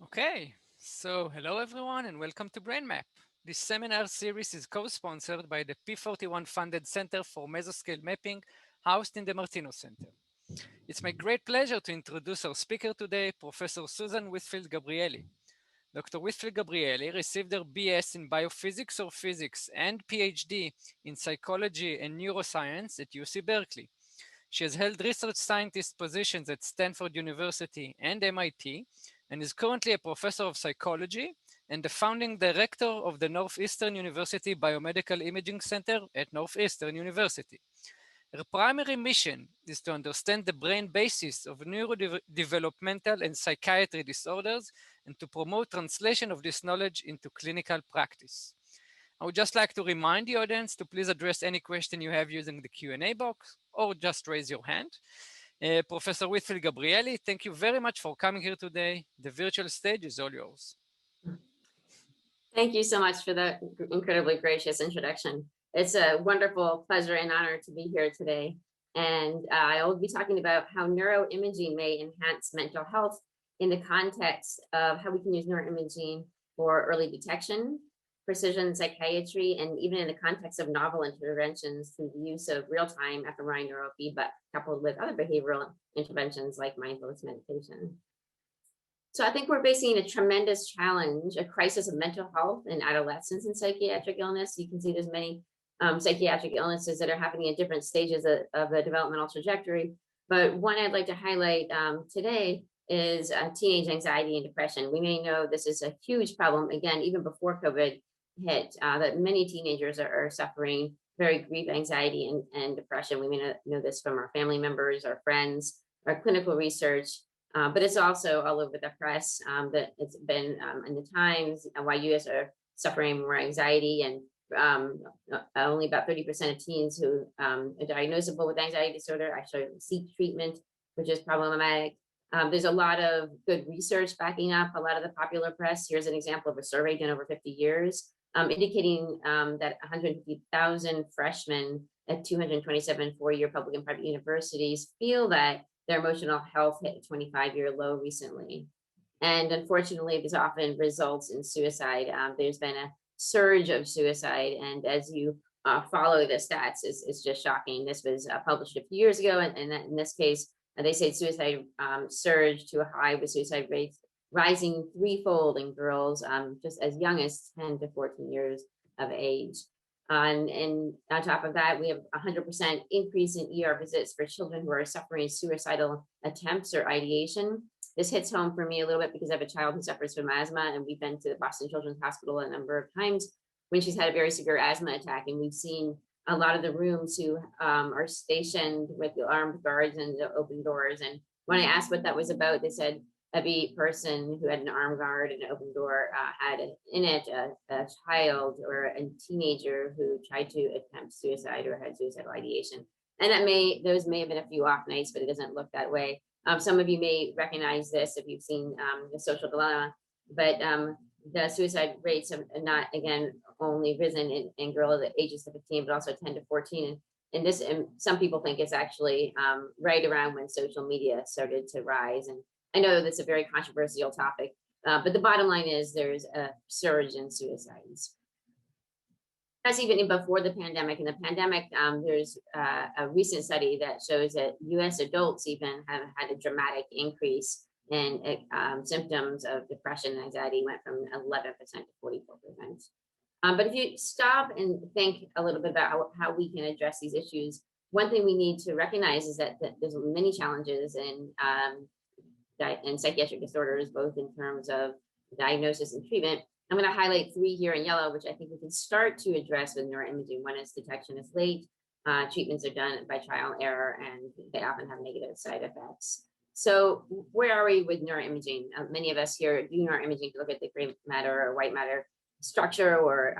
Okay, so hello everyone and welcome to BrainMap. This seminar series is co-sponsored by the P41 funded Center for Mesoscale Mapping housed in the Martino Center. It's my great pleasure to introduce our speaker today, Professor Susan Whitfield Gabrieli. Dr. Whitfield Gabrieli received her BS in Biophysics or Physics and PhD in Psychology and Neuroscience at UC Berkeley. She has held research scientist positions at Stanford University and MIT and is currently a professor of psychology and the founding director of the Northeastern University Biomedical Imaging Center at Northeastern University. Her primary mission is to understand the brain basis of neurodevelopmental and psychiatry disorders and to promote translation of this knowledge into clinical practice. I would just like to remind the audience to please address any question you have using the Q&A box or just raise your hand. Professor Whitfield Gabrieli, thank you very much for coming here today. The virtual stage is all yours. Thank you so much for that incredibly gracious introduction. It's a wonderful pleasure and honor to be here today. And I will be talking about how neuroimaging may enhance mental health in the context of how we can use neuroimaging for early detection, precision psychiatry, and even in the context of novel interventions through the use of real-time fMRI neurofeedback coupled with other behavioral interventions like mindfulness meditation. So I think we're facing a tremendous challenge, a crisis of mental health in adolescents and psychiatric illness. You can see there's many psychiatric illnesses that are happening at different stages of the developmental trajectory. But one I'd like to highlight today is teenage anxiety and depression. We may know this is a huge problem, again, even before COVID hit, that many teenagers are suffering very grief, anxiety, and depression. We may know this from our family members, our friends, our clinical research. But it's also all over the press that it's been in the Times why U.S. are suffering more anxiety, and only about 30% of teens who are diagnosable with anxiety disorder actually seek treatment, which is problematic. There's a lot of good research backing up a lot of the popular press. Here's an example of a survey done over 50 years, indicating that 150,000 freshmen at 227 four-year public and private universities feel that their emotional health hit a 25-year low recently. And unfortunately, this often results in suicide. There's been a surge of suicide. And as you follow the stats, it's just shocking. This was published a few years ago. And in this case, they say suicide surged to a high with suicide rates rising threefold in girls just as young as 10 to 14 years of age. And on top of that, we have 100% increase in ER visits for children who are suffering suicidal attempts or ideation. This hits home for me a little bit because I have a child who suffers from asthma, and we've been to the Boston Children's Hospital a number of times when she's had a very severe asthma attack. And we've seen a lot of the rooms who are stationed with the armed guards and the open doors. And when I asked what that was about, they said every person who had an armed guard and an open door had in it a child or a teenager who tried to attempt suicide or had suicidal ideation. And those may have been a few off nights, but it doesn't look that way. Some of you may recognize this if you've seen The Social Dilemma, but the suicide rates have not, again, only risen in girls at ages of 15, but also 10 to 14. And some people think it's actually right around when social media started to rise. And I know that's a very controversial topic, but the bottom line is there's a surge in suicides. That's even before the pandemic. In the pandemic, there's a recent study that shows that US adults even have had a dramatic increase in symptoms of depression and anxiety, went from 11% to 44%. But if you stop and think a little bit about how we can address these issues, one thing we need to recognize is that there's many challenges in psychiatric disorders, both in terms of diagnosis and treatment. I'm going to highlight three here in yellow, which I think we can start to address with neuroimaging. One is detection is late, treatments are done by trial and error, and they often have negative side effects. So where are we with neuroimaging? Many of us here do neuroimaging to look at the gray matter or white matter structure or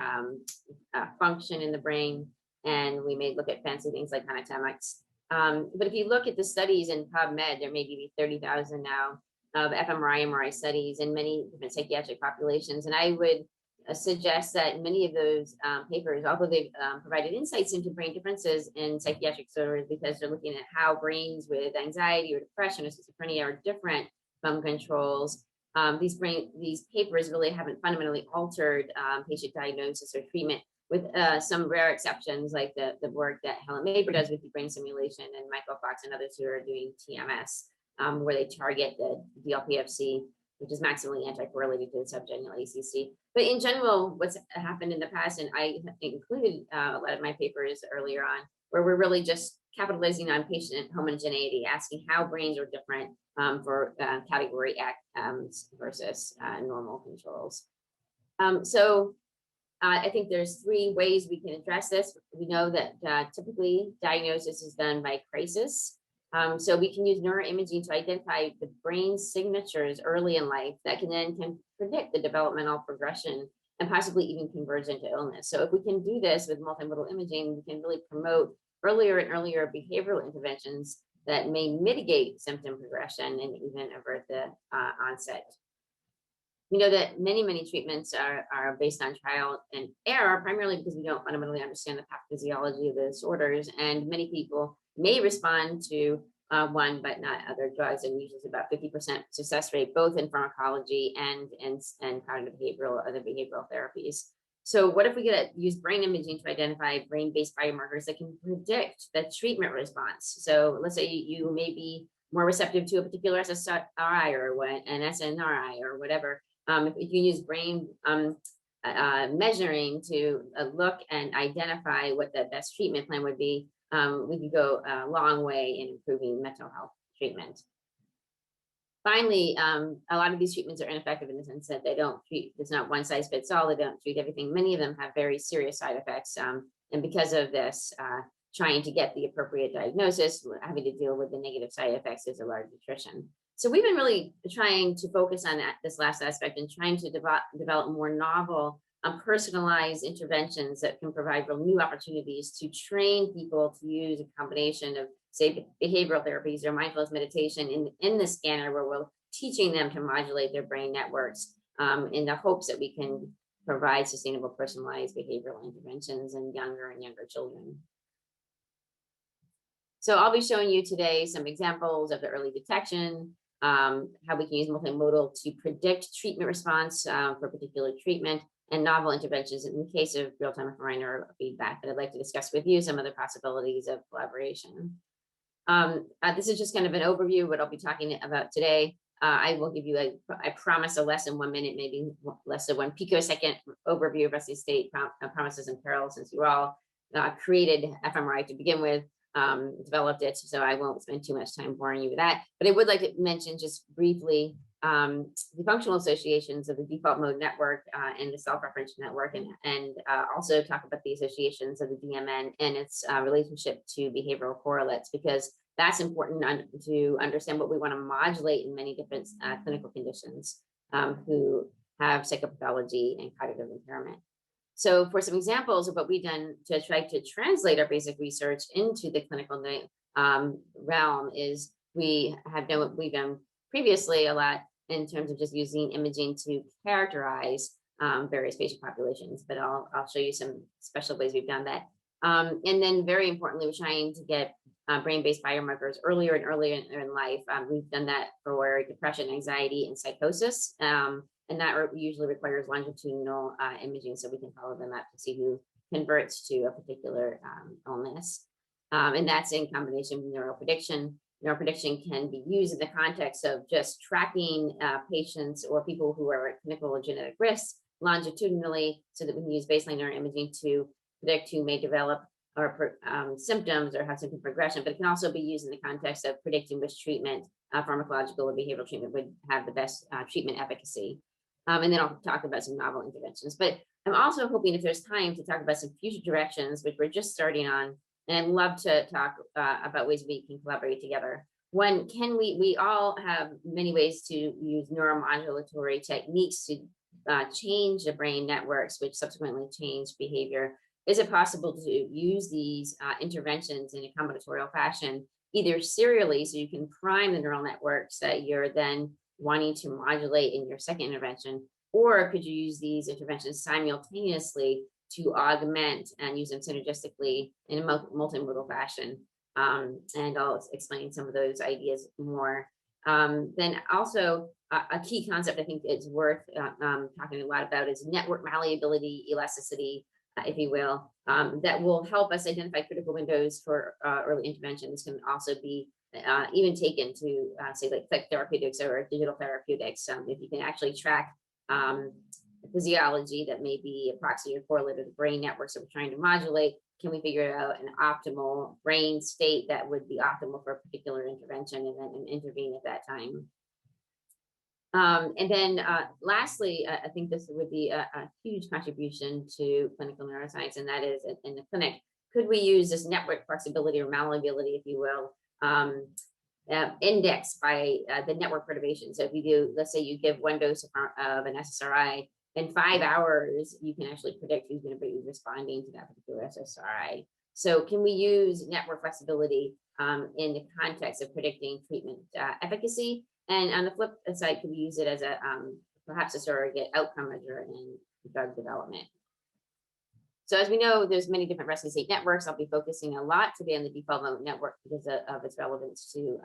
function in the brain, and we may look at fancy things like anatomics. But if you look at the studies in PubMed, there may be 30,000 now of fMRI, MRI studies in many different psychiatric populations. And I would suggest that many of those papers, although they've provided insights into brain differences in psychiatric disorders, because they're looking at how brains with anxiety or depression or schizophrenia are different from controls, these papers really haven't fundamentally altered patient diagnosis or treatment, with some rare exceptions like the work that Helen Maber does with the brain simulation, and Michael Fox and others who are doing TMS, where they target the DLPFC, which is maximally anti-correlated to the subgenual ACC. But in general, what's happened in the past, and I included a lot of my papers earlier on, where we're really just capitalizing on patient homogeneity, asking how brains are different for category X versus normal controls. I think there's 3 ways we can address this. We know that typically diagnosis is done by crisis. So we can use neuroimaging to identify the brain signatures early in life that can predict the developmental progression and possibly even converge into illness. So if we can do this with multimodal imaging, we can really promote earlier and earlier behavioral interventions that may mitigate symptom progression and even avert the onset. We know that many treatments are based on trial and error, primarily because we don't fundamentally understand the pathophysiology of the disorders, and many people may respond to one but not other drugs, and usually it's about 50% success rate, both in pharmacology and cognitive behavioral, other behavioral therapies. So what if we use brain imaging to identify brain-based biomarkers that can predict the treatment response? So let's say you may be more receptive to a particular SSRI or an SNRI or whatever. If you use brain measuring to look and identify what the best treatment plan would be, we could go a long way in improving mental health treatment. Finally, a lot of these treatments are ineffective in the sense that they don't treat, it's not one size fits all, they don't treat everything. Many of them have very serious side effects. And because of this, trying to get the appropriate diagnosis, having to deal with the negative side effects is a large attrition. So we've been really trying to focus on this last aspect and trying to develop more novel, personalized interventions that can provide real new opportunities to train people to use a combination of, say, behavioral therapies or mindfulness meditation in the scanner, where we're teaching them to modulate their brain networks in the hopes that we can provide sustainable personalized behavioral interventions in younger and younger children. So I'll be showing you today some examples of the early detection, how we can use multimodal to predict treatment response for particular treatment, and novel interventions in the case of real-time fMRI neurofeedback that I'd like to discuss with you, some other possibilities of collaboration. This is just kind of an overview of what I'll be talking about today. I will give you, I promise, a less than 1 minute, maybe less than 1 picosecond overview of resting state promises and perils, since you all created fMRI to begin with, developed it, so I won't spend too much time boring you with that. But I would like to mention just briefly the functional associations of the default mode network and the self-referential network, and also talk about the associations of the DMN and its relationship to behavioral correlates, because that's important to understand what we want to modulate in many different clinical conditions who have psychopathology and cognitive impairment. So for some examples of what we've done to try to translate our basic research into the clinical realm is we have done what we've done previously a lot in terms of just using imaging to characterize various patient populations, but I'll show you some special ways we've done that. And then very importantly, we're trying to get brain-based biomarkers earlier and earlier in life. We've done that for depression, anxiety, and psychosis. And that usually requires longitudinal imaging, so we can follow them up to see who converts to a particular illness. And that's in combination with neuroprediction. Neuroprediction can be used in the context of just tracking patients or people who are at clinical or genetic risk longitudinally, so that we can use baseline neuroimaging to predict who may develop or symptoms or have symptom progression. But it can also be used in the context of predicting which treatment, pharmacological or behavioral treatment, would have the best treatment efficacy. And then I'll talk about some novel interventions. But I'm also hoping, if there's time, to talk about some future directions, which we're just starting on. And I'd love to talk about ways we can collaborate together. One, we all have many ways to use neuromodulatory techniques to change the brain networks, which subsequently change behavior. Is it possible to use these interventions in a combinatorial fashion, either serially, so you can prime the neural networks that you're then wanting to modulate in your second intervention, or could you use these interventions simultaneously to augment and use them synergistically in a multimodal fashion? And I'll explain some of those ideas more. Then also, a key concept I think is worth talking a lot about is network malleability, elasticity, if you will, that will help us identify critical windows for early intervention. This can also be even taken to say like click therapeutics or digital therapeutics. If you can actually track physiology that may be a proxy or correlated to brain networks that we're trying to modulate, can we figure out an optimal brain state that would be optimal for a particular intervention and then intervene at that time? And then lastly, I think this would be a huge contribution to clinical neuroscience, and that is in the clinic, could we use this network flexibility or malleability, if you will, indexed by the network perturbation. So if you do, let's say you give one dose of an SSRI, in 5 hours, you can actually predict who's going to be responding to that particular SSRI. So can we use network flexibility in the context of predicting treatment efficacy? And on the flip side, could we use it as a perhaps a surrogate outcome measure in drug development? So as we know, there's many different rescue state networks. I'll be focusing a lot today on the default mode network because of its relevance to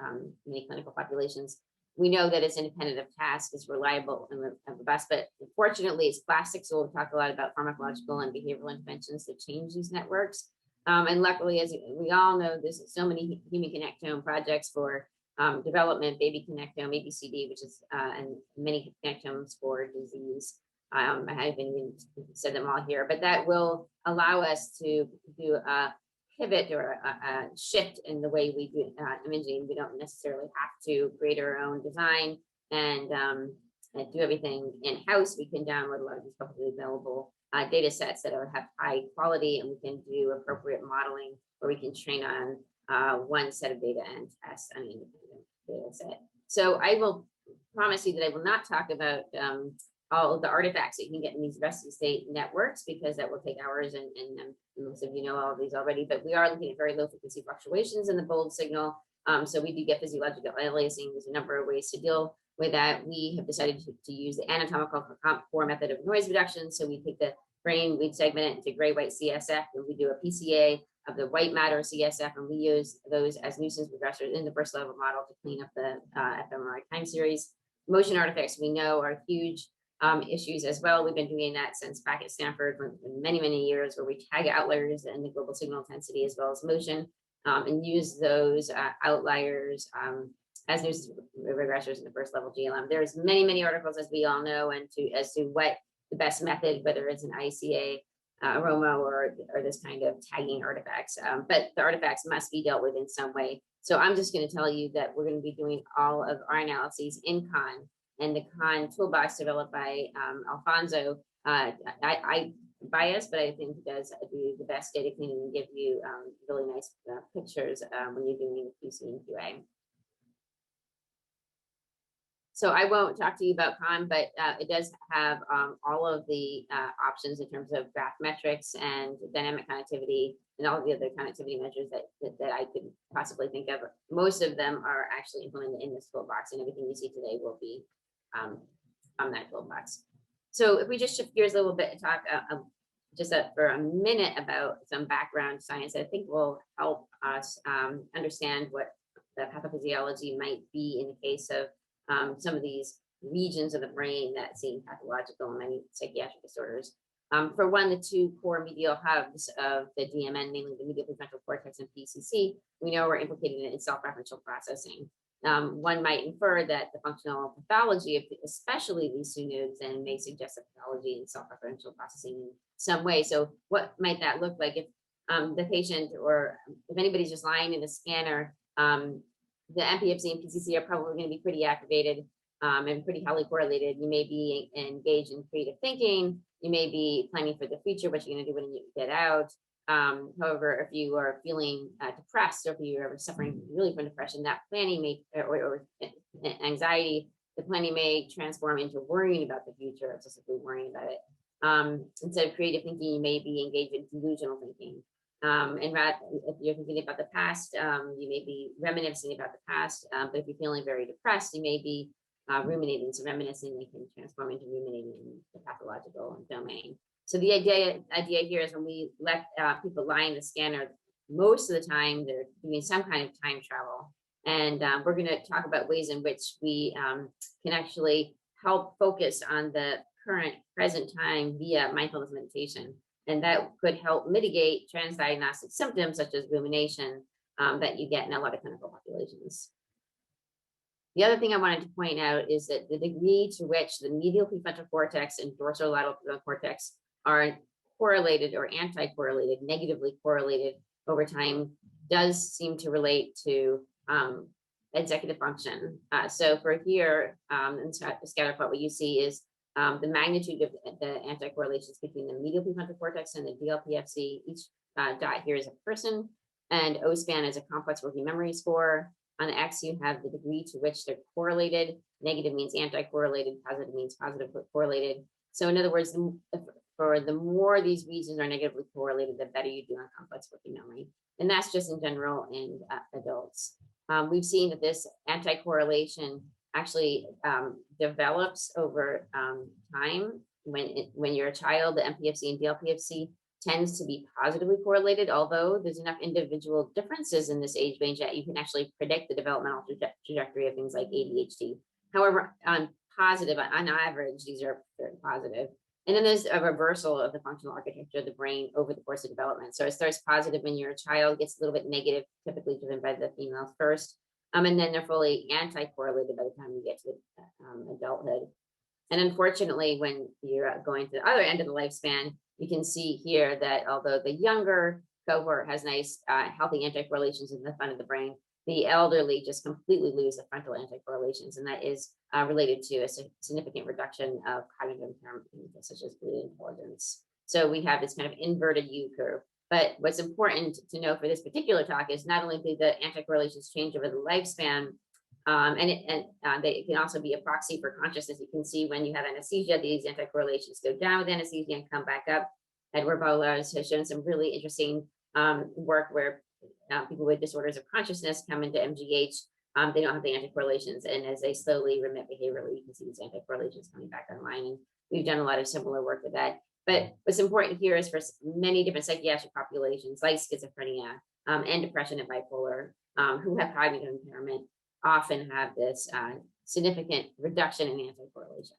many clinical populations. We know that it's independent of task, it's reliable and robust, but unfortunately it's plastic. So we'll talk a lot about pharmacological and behavioral interventions to change these networks. And luckily, as we all know, there's so many human connectome projects for development, baby connectome, ABCD, which is, and many connectomes for disease. I haven't even said them all here, but that will allow us to do a pivot or a shift in the way we do imaging. We don't necessarily have to create our own design and do everything in-house. We can download a lot of these publicly available data sets that have high quality, and we can do appropriate modeling where we can train on one set of data and test an independent data set. So I will promise you that I will not talk about all of the artifacts that you can get in these rescue state networks, because that will take hours, and most of you know all of these already, but we are looking at very low frequency fluctuations in the bold signal. So we do get physiological aliasing. There's a number of ways to deal with that. We have decided to use the anatomical core method of noise reduction. So we take the brain, we segment it into gray, white CSF, and we do a PCA of the white matter CSF, and we use those as nuisance regressors in the first level model to clean up the fMRI time series. Motion artifacts we know are huge issues as well. We've been doing that since back at Stanford for many, many years, where we tag outliers in the global signal intensity as well as motion, and use those outliers as nuisance regressors in the first level GLM. There's many, many articles, as we all know, and as to what the best method, whether it's an ICA, aroma, or this kind of tagging artifacts. But the artifacts must be dealt with in some way. So I'm just going to tell you that we're going to be doing all of our analyses in Khan, and the Khan toolbox developed by Alfonso. I bias, but I think it does do the best data cleaning and give you really nice pictures when you're doing QC and QA. So I won't talk to you about Khan, but it does have all of the options in terms of graph metrics and dynamic connectivity and all of the other connectivity measures that I could possibly think of. Most of them are actually implemented in this toolbox, and everything you see today will be on that toolbox. So if we just shift gears a little bit and talk just for a minute about some background science, I think will help us understand what the pathophysiology might be in the case of some of these regions of the brain that seem pathological in many psychiatric disorders. For one, the two core medial hubs of the DMN, namely the medial prefrontal cortex and PCC, we know are implicated in self-referential processing. One might infer that the functional pathology of especially these two nodes then may suggest a pathology in self-referential processing in some way. So what might that look like if the patient, or if anybody's just lying in a scanner, the MPFC and PCC are probably going to be pretty activated and pretty highly correlated. You may be engaged in creative thinking. You may be planning for the future, what you're going to do when you get out. However, if you are feeling depressed, or if you are suffering really from depression, that planning may, or anxiety, the planning may transform into worrying about the future, obsessively worrying about it. Instead of creative thinking, you may be engaged in delusional thinking. And if you're thinking about the past, you may be reminiscing about the past. But if you're feeling very depressed, you may be ruminating. So reminiscing can transform into ruminating in the pathological domain. So the idea here is when we let people lie in the scanner, most of the time they're doing some kind of time travel. And we're going to talk about ways in which we can actually help focus on the current present time via mindfulness meditation. And that could help mitigate transdiagnostic symptoms such as rumination that you get in a lot of clinical populations. The other thing I wanted to point out is that the degree to which the medial prefrontal cortex and dorsolateral cortex are correlated or anti-correlated, negatively correlated over time does seem to relate to executive function. So for here, in scatter plot, what you see is the magnitude of the anti-correlations between the medial prefrontal cortex and the DLPFC. Each dot here is a person, and OSPAN is a complex working memory score. On the X, you have the degree to which they're correlated. Negative means anti-correlated, positive means positive correlated. So in other words, for the more these regions are negatively correlated, the better you do on complex working memory. And that's just in general in adults. We've seen that this anti-correlation actually develops over time. When you're a child, the MPFC and DLPFC tends to be positively correlated, although there's enough individual differences in this age range that you can actually predict the developmental trajectory of things like ADHD. However, on average, these are very positive. And then there's a reversal of the functional architecture of the brain over the course of development. So it starts positive when you're a child, gets a little bit negative, typically driven by the females first. And then they're fully anti-correlated by the time you get to adulthood. And unfortunately, when you're going to the other end of the lifespan, you can see here that although the younger cohort has nice, healthy anti-correlations in the front of the brain, the elderly just completely lose the frontal anti-correlations, and that is related to a significant reduction of cognitive impairment, such as blue intelligence. So we have this kind of inverted U curve. But what's important to know for this particular talk is not only do the anti-correlations change over the lifespan, they can also be a proxy for consciousness. You can see when you have anesthesia, these anti-correlations go down with anesthesia and come back up. Edward Bolas has shown some really interesting work where people with disorders of consciousness come into MGH. They don't have the anti-correlations, and as they slowly remit behaviorally, you can see these anti-correlations coming back online. And we've done a lot of similar work with that. But what's important here is for many different psychiatric populations like schizophrenia and depression and bipolar who have cognitive impairment often have this significant reduction in anti-correlation.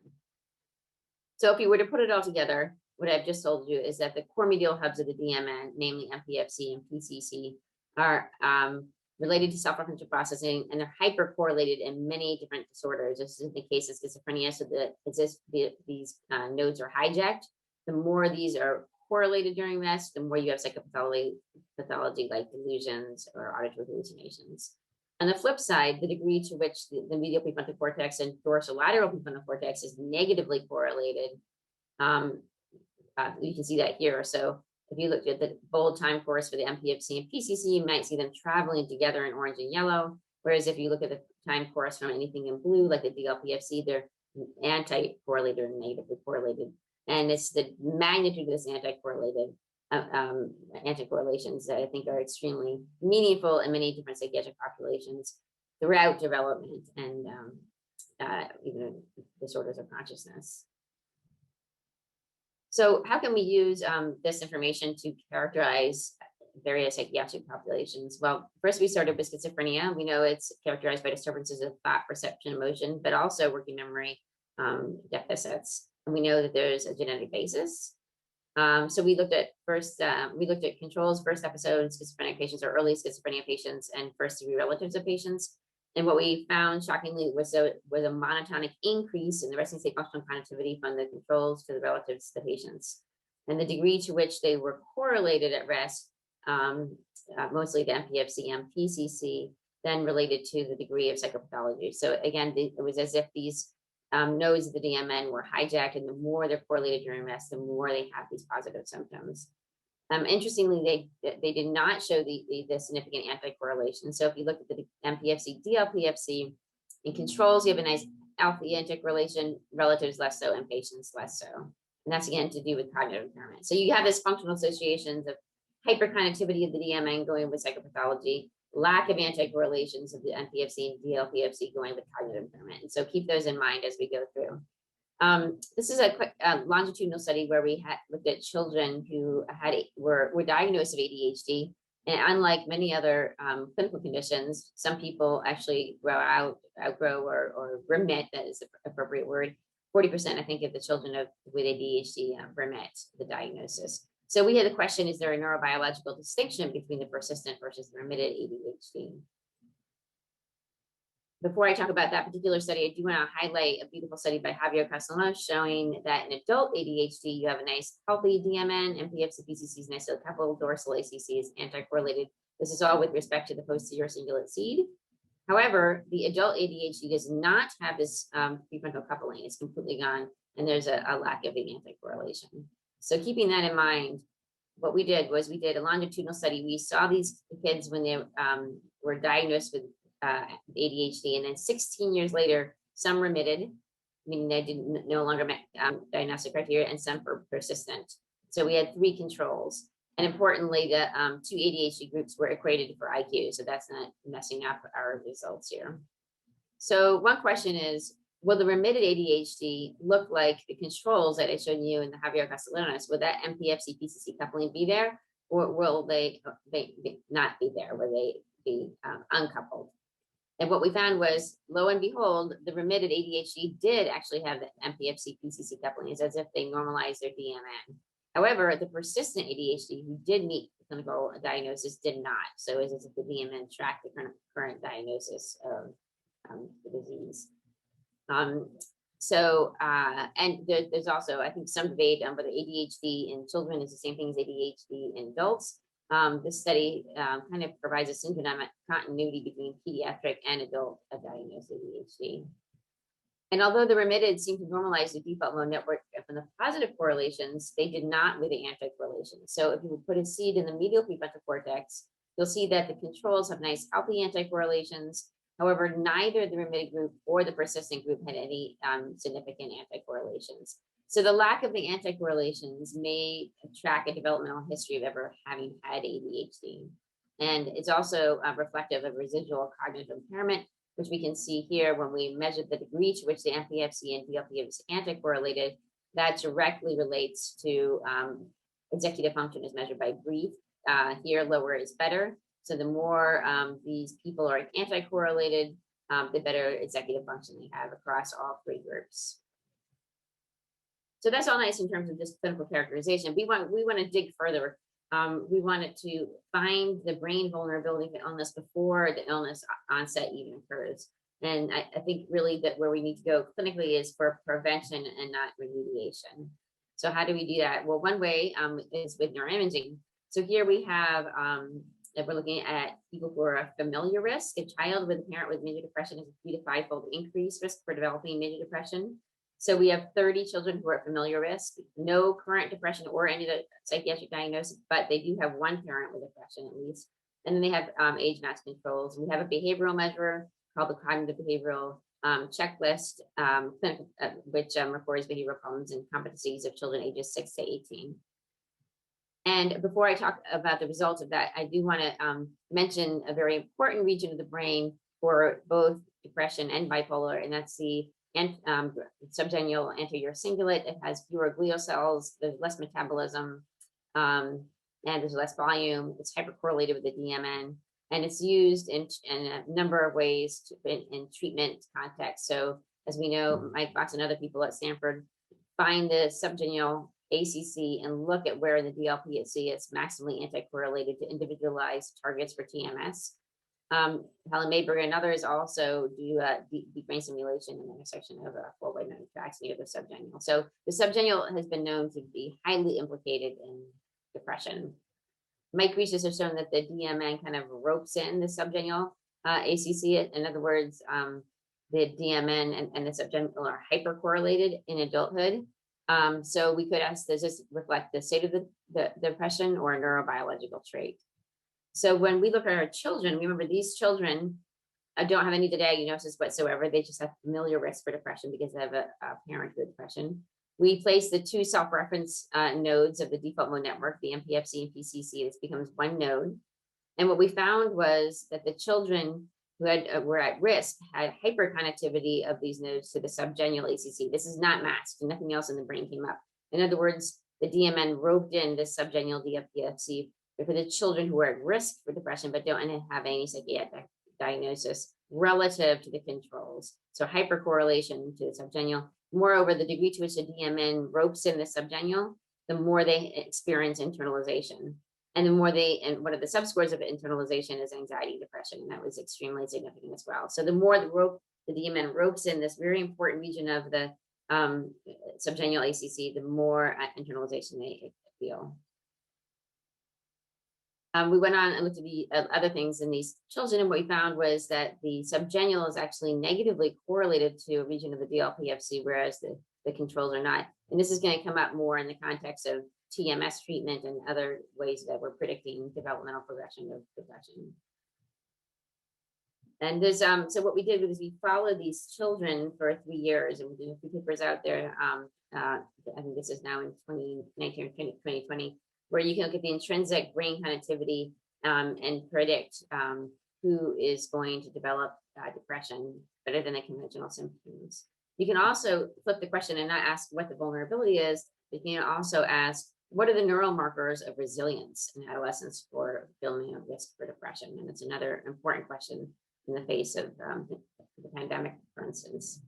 So if you were to put it all together, what I've just told you is that the core medial hubs of the DMN, namely MPFC and PCC, are related to self-referential processing, and they're hyper-correlated in many different disorders. This is the case of schizophrenia, so these nodes are hijacked. The more these are correlated during rest, the more you have psychopathology like delusions or auditory hallucinations. On the flip side, the degree to which the medial prefrontal cortex and dorsolateral prefrontal cortex is negatively correlated, you can see that here. So if you look at the bold time course for the MPFC and PCC, you might see them traveling together in orange and yellow. Whereas if you look at the time course from anything in blue, like the DLPFC, they're anti-correlated and negatively correlated. And it's the magnitude of this anti-correlated anti-correlations that I think are extremely meaningful in many different psychiatric populations throughout development and even disorders of consciousness. So how can we use this information to characterize various psychiatric populations? Well, first we started with schizophrenia. We know it's characterized by disturbances of thought, perception, emotion, but also working memory deficits. And we know that there's a genetic basis. So we looked at controls first episode in schizophrenic patients or early schizophrenia patients and first degree relatives of patients. And what we found shockingly was a monotonic increase in the resting state functional connectivity from the controls to the relatives to the patients. And the degree to which they were correlated at rest, mostly the MPFC and PCC, then related to the degree of psychopathology. So again, it was as if these nodes of the DMN were hijacked, and the more they're correlated during rest, the more they have these positive symptoms. Interestingly, they did not show the significant anti-correlation. So if you look at the MPFC, DLPFC, in controls, you have a nice alpha anti-correlation, relatives less so, and patients less so. And that's again to do with cognitive impairment. So you have this functional associations of hyperconnectivity of the DMN going with psychopathology, lack of anti-correlations of the MPFC and DLPFC going with cognitive impairment. And so keep those in mind as we go through. This is a quick longitudinal study where we looked at children who were diagnosed with ADHD And unlike many other clinical conditions, some people actually outgrow or remit, that is the appropriate word. 40%, I think, of the children with ADHD remit the diagnosis. So we had the question, is there a neurobiological distinction between the persistent versus the remitted ADHD? Before I talk about that particular study, I do want to highlight a beautiful study by Javier Castellanos showing that in adult ADHD, you have a nice healthy DMN, MPFC, PCCs, nice couple dorsal ACCs, anti-correlated. This is all with respect to the posterior cingulate seed. However, the adult ADHD does not have this prefrontal coupling. It's completely gone, and there's a lack of the anti-correlation. So keeping that in mind, what we did was we did a longitudinal study. We saw these kids when they were diagnosed with ADHD, and then 16 years later, some remitted, meaning they didn't no longer met diagnostic criteria, and some were persistent. So we had 3 controls. And importantly, the 2 ADHD groups were equated for IQ, so that's not messing up our results here. So one question is, will the remitted ADHD look like the controls that I showed you in the Javier Castellanos? Will that MPFC PCC coupling be there, or will they not be there? Will they be uncoupled? And what we found was, lo and behold, the remitted ADHD did actually have the MPFC PCC coupling. It's as if they normalized their DMN. However, the persistent ADHD who did meet the clinical diagnosis did not. So it's as if the DMN tracked the current diagnosis of the disease. And there's also, I think, some debate on whether ADHD in children is the same thing as ADHD in adults. This study kind of provides a syndromic continuity between pediatric and adult diagnosed ADHD. And although the remitted seem to normalize the default mode network from the positive correlations, they did not with the anti-correlation. So if you would put a seed in the medial prefrontal cortex, you'll see that the controls have nice healthy anti-correlations. However, neither the remitted group or the persistent group had any significant anti-correlations. So the lack of the anti-correlations may track a developmental history of ever having had ADHD. And it's also reflective of residual cognitive impairment, which we can see here when we measure the degree to which the MPFC and DLP is anti-correlated. That directly relates to executive function as measured by brief. Here, lower is better. So the more these people are anti-correlated, the better executive function they have across all 3 groups. So that's all nice in terms of just clinical characterization. We want to dig further. We wanted to find the brain vulnerability to illness before the illness onset even occurs. And I think really that where we need to go clinically is for prevention and not remediation. So how do we do that? Well, one way is with neuroimaging. So here we have, we're looking at people who are a familiar risk. A child with a parent with major depression has a 3 to 5-fold increased risk for developing major depression. So we have 30 children who are at familiar risk, no current depression or any psychiatric diagnosis, but they do have 1 parent with depression at least. And then they have age match controls. We have a behavioral measure called the cognitive behavioral checklist, which records behavioral problems and competencies of children ages 6 to 18. And before I talk about the results of that, I do want to mention a very important region of the brain for both depression and bipolar, and that's the subgenual anterior cingulate. It has fewer glial cells, there's less metabolism, and there's less volume. It's hypercorrelated with the DMN, and it's used in a number of ways in treatment context. So as we know, Mike Fox and other people at Stanford find the subgenual ACC and look at where in the DLP it's maximally anti-correlated to individualized targets for TMS. Helen Mayberg and others also do deep brain simulation in the intersection of 4x9 tracks near the subgenual. So the subgenual has been known to be highly implicated in depression. Mike research has shown that the DMN kind of ropes in the subgenual ACC. In other words, the DMN and the subgenual are hypercorrelated in adulthood. So we could ask, does this reflect the state of the depression or a neurobiological trait? So when we look at our children, remember these children don't have any diagnosis whatsoever. They just have familiar risk for depression because they have a parent with depression. We place the 2 self-reference nodes of the default mode network, the MPFC and PCC. This becomes 1 node. And what we found was that the children who were at risk had hyperconnectivity of these nodes to the subgenual ACC. This is not masked. Nothing else in the brain came up. In other words, the DMN roped in this subgenual DFPFC for the children who are at risk for depression but don't have any psychiatric diagnosis relative to the controls. So hypercorrelation to the subgenual. Moreover, the degree to which the DMN ropes in the subgenual, the more they experience internalization. And the more and one of the subscores of internalization is anxiety, depression, and that was extremely significant as well. So the more the DMN ropes in this very important region of the subgenual ACC, the more internalization they feel. We went on and looked at the other things in these children, and what we found was that the subgenual is actually negatively correlated to a region of the DLPFC, whereas the controls are not. And this is going to come up more in the context of TMS treatment and other ways that we're predicting developmental progression of depression. And there's so what we did was we followed these children for 3 years, and we did a few papers out there. I think this is now in 2019 or 2020, where you can look at the intrinsic brain connectivity and predict who is going to develop depression better than the conventional symptoms. You can also flip the question and not ask what the vulnerability is, but you can also ask, what are the neural markers of resilience in adolescence for building a risk for depression? And it's another important question in the face of the pandemic, for instance.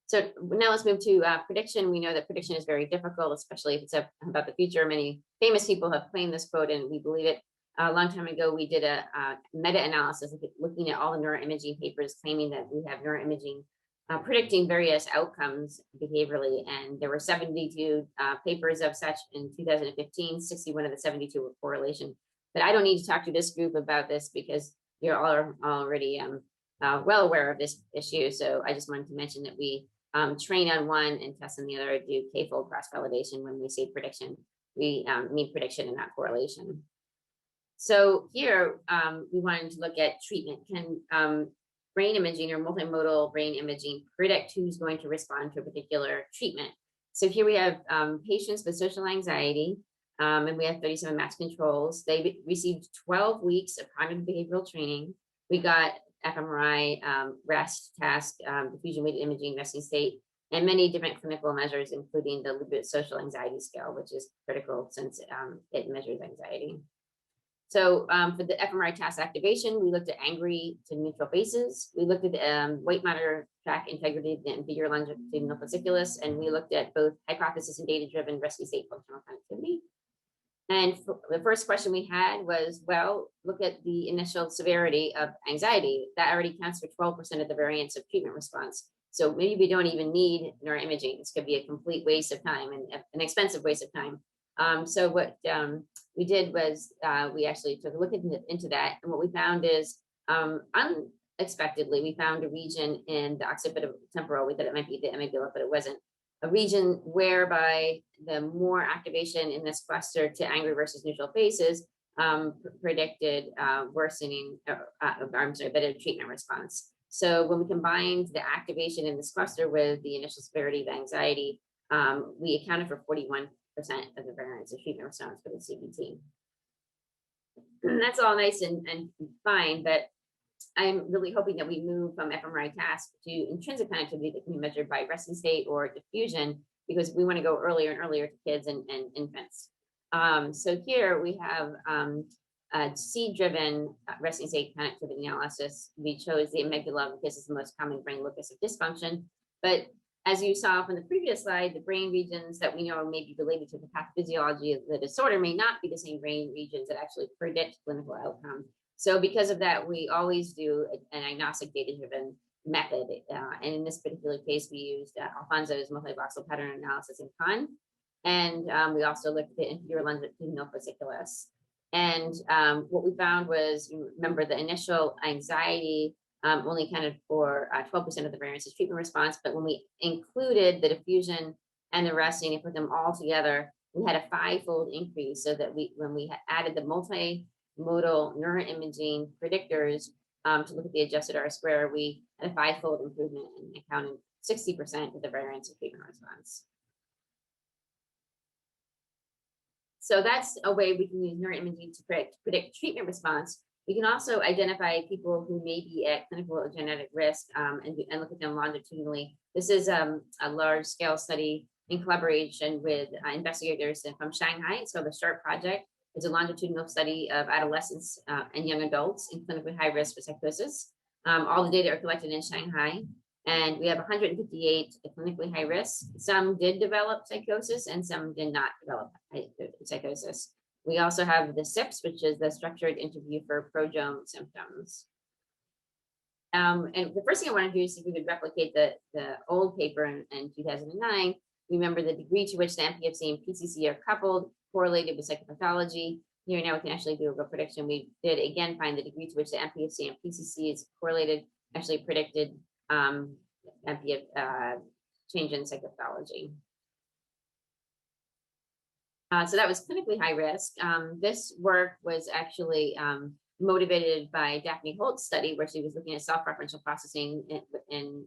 So now let's move to prediction. We know that prediction is very difficult, especially if it's about the future. Many famous people have claimed this quote, and we believe it. A long time ago, we did a meta-analysis looking at all the neuroimaging papers claiming that we have neuroimaging predicting various outcomes behaviorally. And there were 72 papers of such in 2015, 61 of the 72 were correlation. But I don't need to talk to this group about this because you're all already well aware of this issue. So I just wanted to mention that we train on one and test on the other, do k-fold cross-validation. When we say prediction, we mean prediction and not correlation. So here we wanted to look at treatment. Can brain imaging or multimodal brain imaging predict who's going to respond to a particular treatment? So here we have patients with social anxiety, and we have 37 matched controls. They received 12 weeks of cognitive behavioral training. We got fMRI, REST, task, diffusion-weighted imaging, resting state, and many different clinical measures, including the Liebowitz Social Anxiety Scale, which is critical since it measures anxiety. So for the fMRI task activation, we looked at angry to neutral faces. We looked at weight monitor track integrity and inferior longitudinal fasciculus, and we looked at both hypothesis and data-driven resting state functional connectivity. And the first question we had was, well, look at the initial severity of anxiety. That already counts for 12% of the variance of treatment response. So maybe we don't even need neuroimaging. This could be a complete waste of time and an expensive waste of time. So what we did was we actually took a look into that. And what we found is unexpectedly, we found a region in the occipital-temporal. We thought it might be the amygdala, but it wasn't. A region whereby the more activation in this cluster to angry versus neutral faces predicted worsening, better treatment response. So when we combined the activation in this cluster with the initial severity of anxiety, we accounted for 41% of the variance of treatment response for the CBT. And that's all nice and fine, but I'm really hoping that we move from fMRI task to intrinsic connectivity that can be measured by resting state or diffusion, because we want to go earlier and earlier to kids and infants. So here we have a seed-driven resting state connectivity analysis. We chose the amygdala because it's the most common brain locus of dysfunction. But as you saw from the previous slide, the brain regions that we know may be related to the pathophysiology of the disorder may not be the same brain regions that actually predict clinical outcome. So because of that, we always do an agnostic data-driven method. And in this particular case, we used Alfonso's multi-voxel pattern analysis in CON. And we also looked at the inferior longitudinal fasciculus. And what we found was, you remember, the initial anxiety only accounted for 12% of the variance of treatment response. But when we included the diffusion and the resting and put them all together, we had a 5-fold increase. So that when we added the multimodal neuroimaging predictors to look at the adjusted R-square, we had a 5-fold improvement and accounted 60% of the variance of treatment response. So that's a way we can use neuroimaging to predict treatment response. We can also identify people who may be at clinical or genetic risk and look at them longitudinally. This is a large-scale study in collaboration with investigators from Shanghai. It's called the SHARP project. It's a longitudinal study of adolescents and young adults in clinically high risk for psychosis. All the data are collected in Shanghai, and we have 158 clinically high risk. Some did develop psychosis and some did not develop psychosis. We also have the SIPS, which is the structured interview for prodrome symptoms. And the first thing I want to do is see if we could replicate the old paper in 2009. Remember the degree to which the MPFC and PCC are coupled, correlated with psychopathology. Here now we can actually do a real prediction. We did again find the degree to which the MPFC and PCC is correlated, actually predicted change in psychopathology. So that was clinically high risk. This work was actually motivated by Daphne Holt's study, where she was looking at self-referential processing in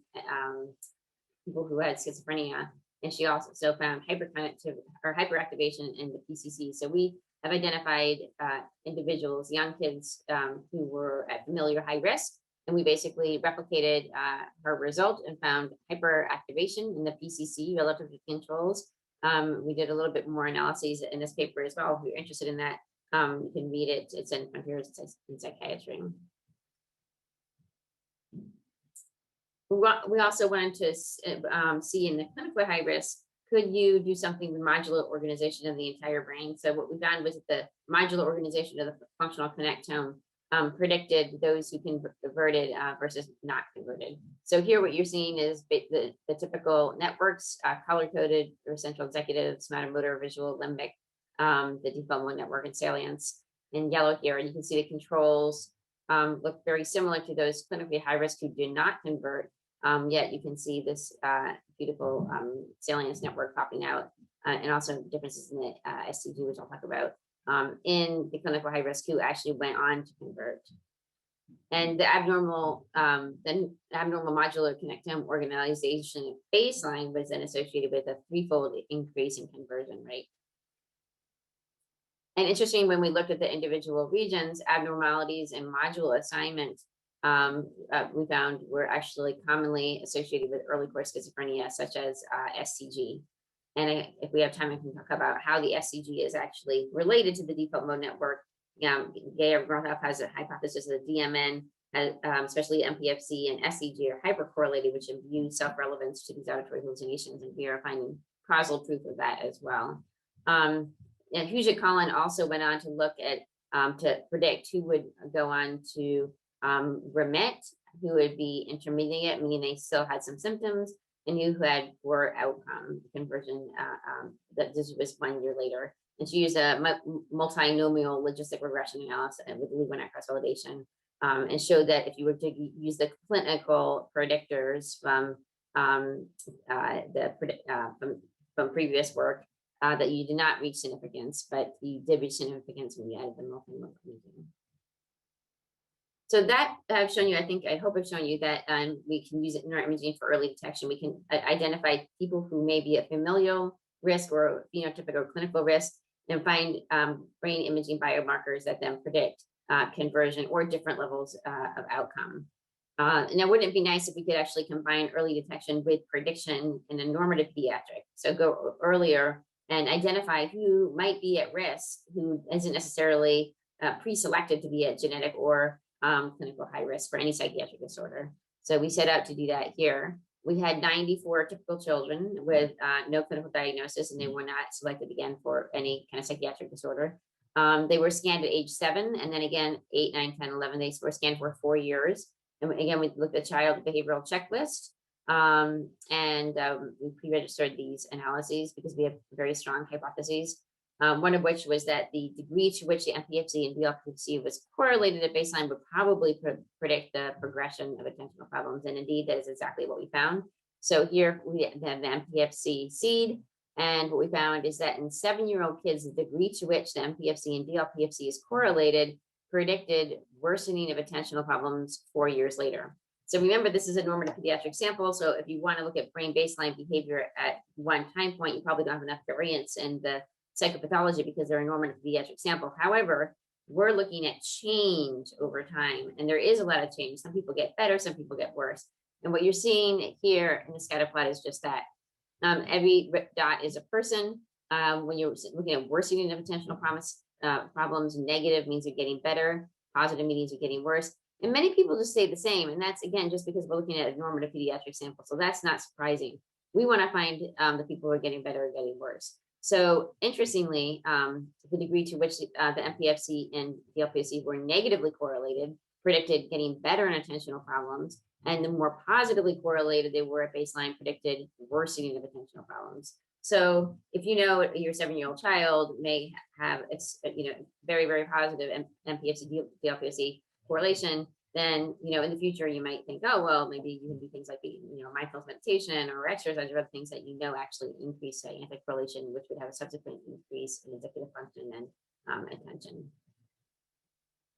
people who had schizophrenia, and she also found hyperconnectivity or hyperactivation in the PCC. So we have identified individuals, young kids who were at familiar high risk, and we basically replicated her result and found hyperactivation in the PCC relative to controls. We did a little bit more analyses in this paper as well. If you're interested in that, you can read it. It's in Frontiers in Psychiatry. We also wanted to see in the clinical high risk, could you do something with modular organization of the entire brain? So what we found was that the modular organization of the functional connectome predicted those who converted versus not converted. So here what you're seeing is the typical networks, color-coded or central executive, somatomotor, visual, limbic, the default mode network and salience in yellow here. And you can see the controls look very similar to those clinically high risk who did not convert. Yet you can see this beautiful salience network popping out, and also differences in the SCG, which I'll talk about, in the clinical high risk who actually went on to convert. And the abnormal modular connectome organization at baseline was then associated with a threefold increase in conversion rate. And interesting, when we looked at the individual regions, abnormalities in module assignment we found were actually commonly associated with early course schizophrenia, such as SCG. And if we have time, I can talk about how the SCG is actually related to the default mode network. Geyer-Grothoff has a hypothesis that DMN, especially MPFC and SCG, are hypercorrelated, which imbue self-relevance to these auditory hallucinations, and we are finding causal proof of that as well. And Huget-Collin also went on to look at to predict who would go on to remit, who would be intermediate, meaning they still had some symptoms, and who had poor outcome conversion. That this was 1 year later. And she used a multinomial logistic regression analysis with Lewin cross-validation, and showed that if you were to use the clinical predictors from previous work, that you did not reach significance, but you did reach significance when you added the multimodal imaging. So that I've shown you, I hope I've shown you that we can use neuroimaging for early detection. We can identify people who may be at familial risk or phenotypic clinical risk, and find brain imaging biomarkers that then predict conversion or different levels of outcome. Now, wouldn't it be nice if we could actually combine early detection with prediction in a normative pediatric? So go earlier and identify who might be at risk, who isn't necessarily pre-selected to be at genetic or clinical high risk for any psychiatric disorder. So we set out to do that here. We had 94 typical children with no clinical diagnosis, and they were not selected again for any kind of psychiatric disorder. They were scanned at age 7, and then again, 8, 9, 10, 11, they were scanned for 4 years. And again, we looked at child behavioral checklist, and we pre-registered these analyses because we have very strong hypotheses. One of which was that the degree to which the MPFC and DLPFC was correlated at baseline would probably predict the progression of attentional problems. And indeed, that is exactly what we found. So here we have the MPFC seed. And what we found is that in 7-year-old kids, the degree to which the MPFC and DLPFC is correlated predicted worsening of attentional problems 4 years later. So remember, this is a normative pediatric sample. So if you want to look at brain baseline behavior at one time point, you probably don't have enough variance in the psychopathology because they're a normative pediatric sample. However, we're looking at change over time, and there is a lot of change. Some people get better, some people get worse. And what you're seeing here in the scatter plot is just that. Every dot is a person. When you're looking at worsening of attentional problems. Negative means you're getting better. Positive means you're getting worse. And many people just stay the same. And that's, again, just because we're looking at a normative pediatric sample. So that's not surprising. We want to find the people who are getting better or getting worse. So interestingly, the degree to which the MPFC and DLPFC were negatively correlated predicted getting better in attentional problems. And the more positively correlated they were at baseline predicted worsening of attentional problems. So if you know your 7-year-old child may have very, very positive MPFC DLPFC correlation, then in the future you might think, oh well, maybe you can do things like mindfulness meditation or exercise or other things that actually increase anticorrelation, which would have a subsequent increase in executive function and attention.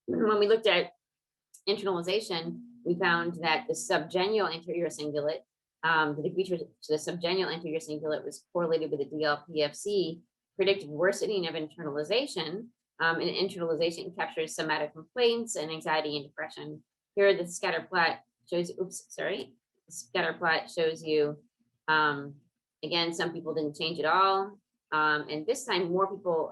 When we looked at internalization, we found that the subgenual anterior cingulate, the degree to the subgenual anterior cingulate was correlated with the DLPFC, predicted worsening of internalization. And internalization captures somatic complaints and anxiety and depression. Here, the scatter plot shows, the scatter plot shows you, again, some people didn't change at all. And this time more people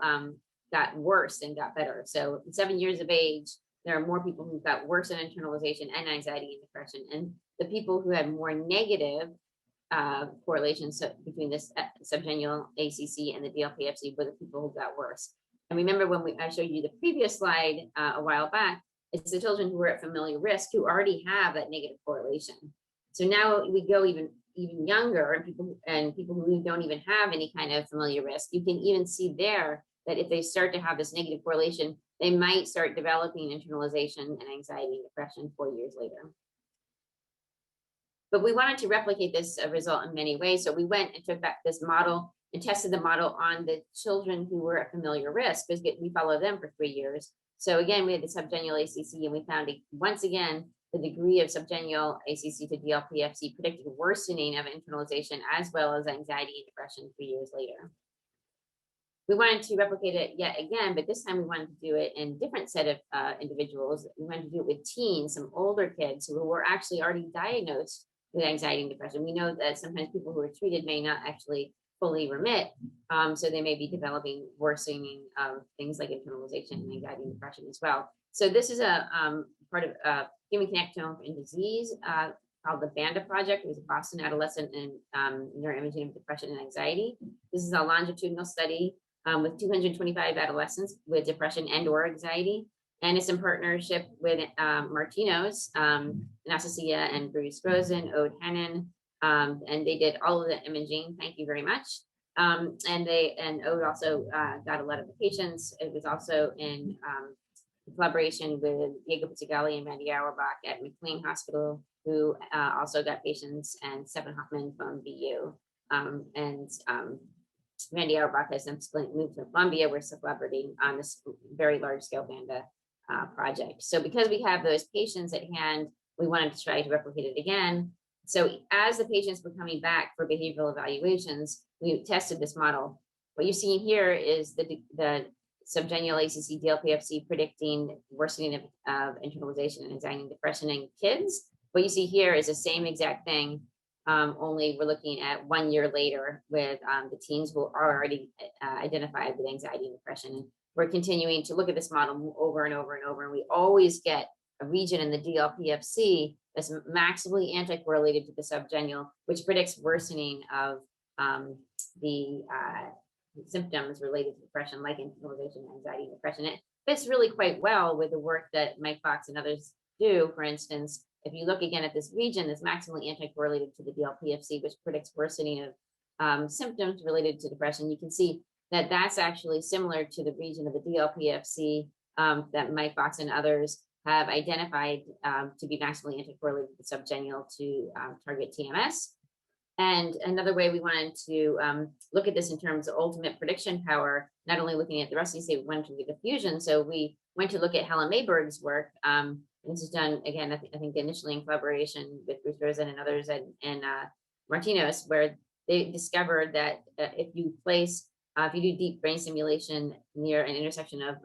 got worse than got better. So at 7 years of age, there are more people who got worse in internalization and anxiety and depression. And the people who had more negative correlations between this subgenual ACC and the DLPFC were the people who got worse. And remember when I showed you the previous slide a while back, it's the children who are at familiar risk who already have that negative correlation. So now we go even younger, and people who don't even have any kind of familiar risk. You can even see there that if they start to have this negative correlation, they might start developing internalization and anxiety and depression 4 years later. But we wanted to replicate this result in many ways. So we went and took back this model and tested the model on the children who were at familiar risk, because we followed them for 3 years. So again, we had the subgenual ACC, and we found once again, the degree of subgenual ACC to DLPFC predicted worsening of internalization as well as anxiety and depression 3 years later. We wanted to replicate it yet again, but this time we wanted to do it in a different set of individuals. We wanted to do it with teens, some older kids who were actually already diagnosed with anxiety and depression. We know that sometimes people who are treated may not actually fully remit, so they may be developing worsening of things like internalization and anxiety and depression as well. So this is a part of Human Connectome and Disease called the BANDA project. It was a Boston adolescent and neuroimaging of depression and anxiety. This is a longitudinal study with 225 adolescents with depression and or anxiety. And it's in partnership with Martinos, Anastasia and Bruce Rosen, Ode Hannon, and they did all of the imaging. Thank you very much. And Ode also got a lot of the patients. It was also in collaboration with Diego Pizzagalli and Randy Auerbach at McLean Hospital, who also got patients, and Stephen Hoffman from BU. Randy Auerbach has since moved to Columbia. We're collaborating on this very large scale BANDA project. So because we have those patients at hand, we wanted to try to replicate it again. So as the patients were coming back for behavioral evaluations, we tested this model. What you're seeing here is the subgenual ACC DLPFC predicting worsening of internalization and anxiety and depression in kids. What you see here is the same exact thing, only we're looking at 1 year later with the teens who are already identified with anxiety and depression. And we're continuing to look at this model over and over and over, and we always get a region in the DLPFC that's maximally anti-correlated to the subgenual, which predicts worsening of the symptoms related to depression, like internalization, anxiety, and depression. It fits really quite well with the work that Mike Fox and others do. For instance, if you look again at this region that's maximally anti-correlated to the DLPFC, which predicts worsening of symptoms related to depression, you can see that that's actually similar to the region of the DLPFC that Mike Fox and others have identified to be maximally anti-correlated with the subgenual to target TMS. And another way we wanted to look at this in terms of ultimate prediction power, not only looking at the rest of the, we wanted to look at diffusion. So we went to look at Helen Mayberg's work. This is done, again, I think initially in collaboration with Bruce Rosen and others and Martinos, where they discovered that if you do deep brain stimulation near an intersection of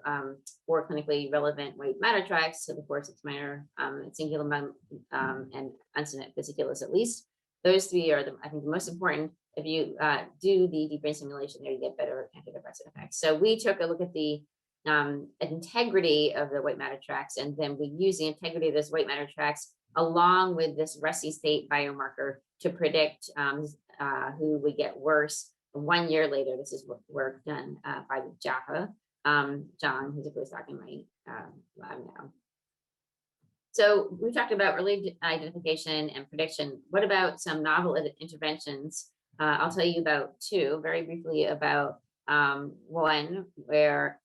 4 clinically relevant white matter tracts, so the 4, 6 minor, cingulum, and uncinate fasciculus at least, those 3 are, I think, the most important. If you do the deep brain stimulation there, you get better antidepressant effects. So we took a look at the integrity of the white matter tracks, and then we use the integrity of those white matter tracks along with this resting state biomarker to predict who would get worse 1 year later. This is work done by Jaha, John, who's a postdoc in my lab now. So we talked about early identification and prediction. What about some novel interventions? I'll tell you about two very briefly. About one where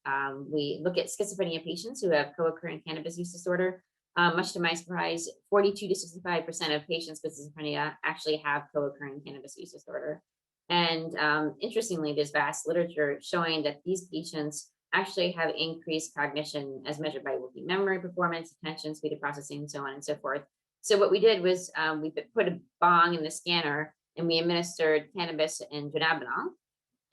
we look at schizophrenia patients who have co-occurring cannabis use disorder. Much to my surprise, 42 to 65% of patients with schizophrenia actually have co-occurring cannabis use disorder. And interestingly, there's vast literature showing that these patients actually have increased cognition as measured by working memory performance, attention, speed of processing, so on and so forth. So what we did was we put a bong in the scanner and we administered cannabis and dronabinol,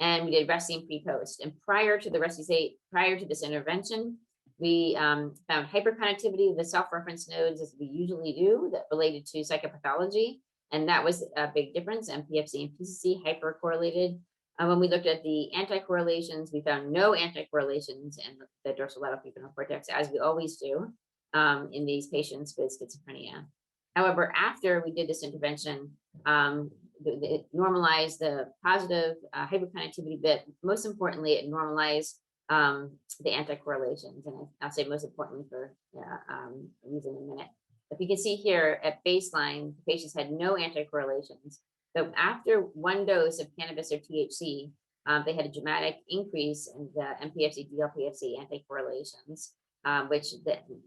and we did resting pre-post. And prior to the resting state, prior to this intervention, we found hyperconnectivity of the self-reference nodes, as we usually do, that related to psychopathology. And that was a big difference. MPFC and PCC hypercorrelated. When we looked at the anti-correlations, we found no anti-correlations in the dorsolateral prefrontal cortex, as we always do in these patients with schizophrenia. However, after we did this intervention, it normalized the positive hyperconnectivity bit. Most importantly, it normalized the anti-correlations, and I'll say most importantly for a reason in a minute. If you can see here at baseline, the patients had no anti-correlations. So after one dose of cannabis or THC, they had a dramatic increase in the MPFC, DLPFC anti-correlations, which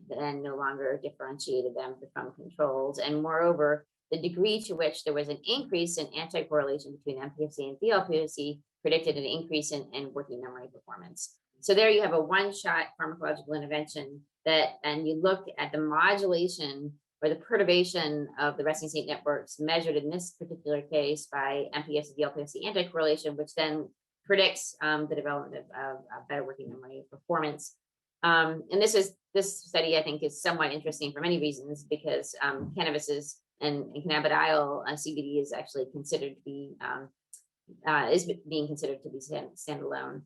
then no longer differentiated them from controls. And moreover, the degree to which there was an increase in anti-correlation between MPFC and DLPFC predicted an increase in working memory performance. So there you have a one-shot pharmacological intervention and you look at the modulation or the perturbation of the resting state networks measured in this particular case by MPFC, DLPFC anti-correlation, which then predicts the development of better working memory performance. And this study, I think, is somewhat interesting for many reasons, because cannabis and cannabidiol CBD is actually considered to be being considered to be standalone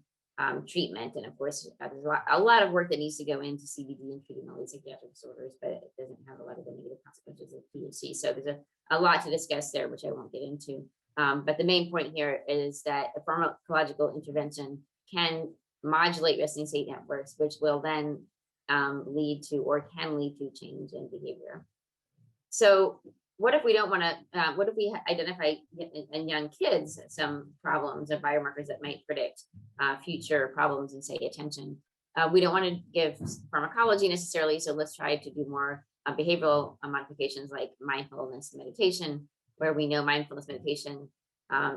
treatment. And of course, there's a lot of work that needs to go into CBD and treating all these psychiatric disorders, but it doesn't have a lot of the negative consequences of THC. So there's a lot to discuss there, which I won't get into. But the main point here is that a pharmacological intervention can modulate resting state networks, which will then lead to or can lead to change in behavior. So what if we don't want to, what if we identify in young kids some problems or biomarkers that might predict future problems in, say, attention? We don't want to give pharmacology necessarily, so let's try to do more behavioral modifications like mindfulness meditation, where we know mindfulness meditation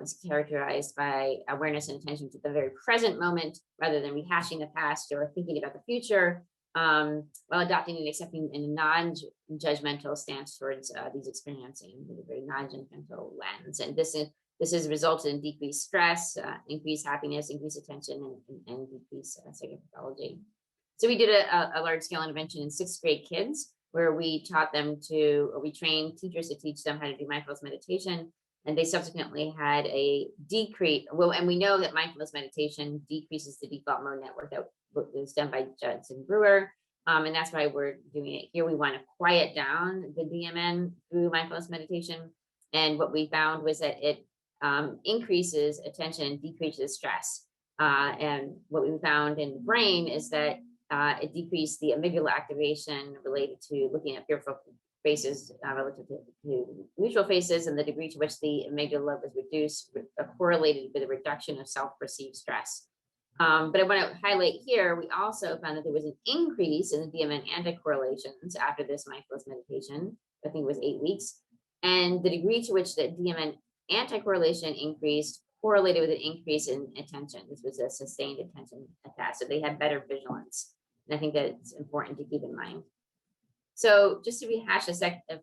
is characterized by awareness and attention to the very present moment, rather than rehashing the past or thinking about the future, while adopting and accepting a non-judgmental stance towards these experiencing with a very non-judgmental lens. And this has resulted in decreased stress, increased happiness, increased attention, and decreased psychopathology. So we did a large-scale intervention in 6th grade kids, where we trained teachers to teach them how to do mindfulness meditation. And they subsequently had a decrease. Well, and we know that mindfulness meditation decreases the default mode network that was done by Judson Brewer. And that's why we're doing it here. We want to quiet down the DMN through mindfulness meditation. And what we found was that it increases attention, decreases stress. And what we found in the brain is that it decreased the amygdala activation related to looking at fearful faces relative to neutral faces, and the degree to which the amygdala was reduced correlated with a reduction of self-perceived stress. But I want to highlight here, we also found that there was an increase in the DMN anti-correlations after this mindfulness meditation. I think it was 8 weeks. And the degree to which the DMN anti-correlation increased correlated with an increase in attention. This was a sustained attention attack. So they had better vigilance. And I think that it's important to keep in mind. So just to rehash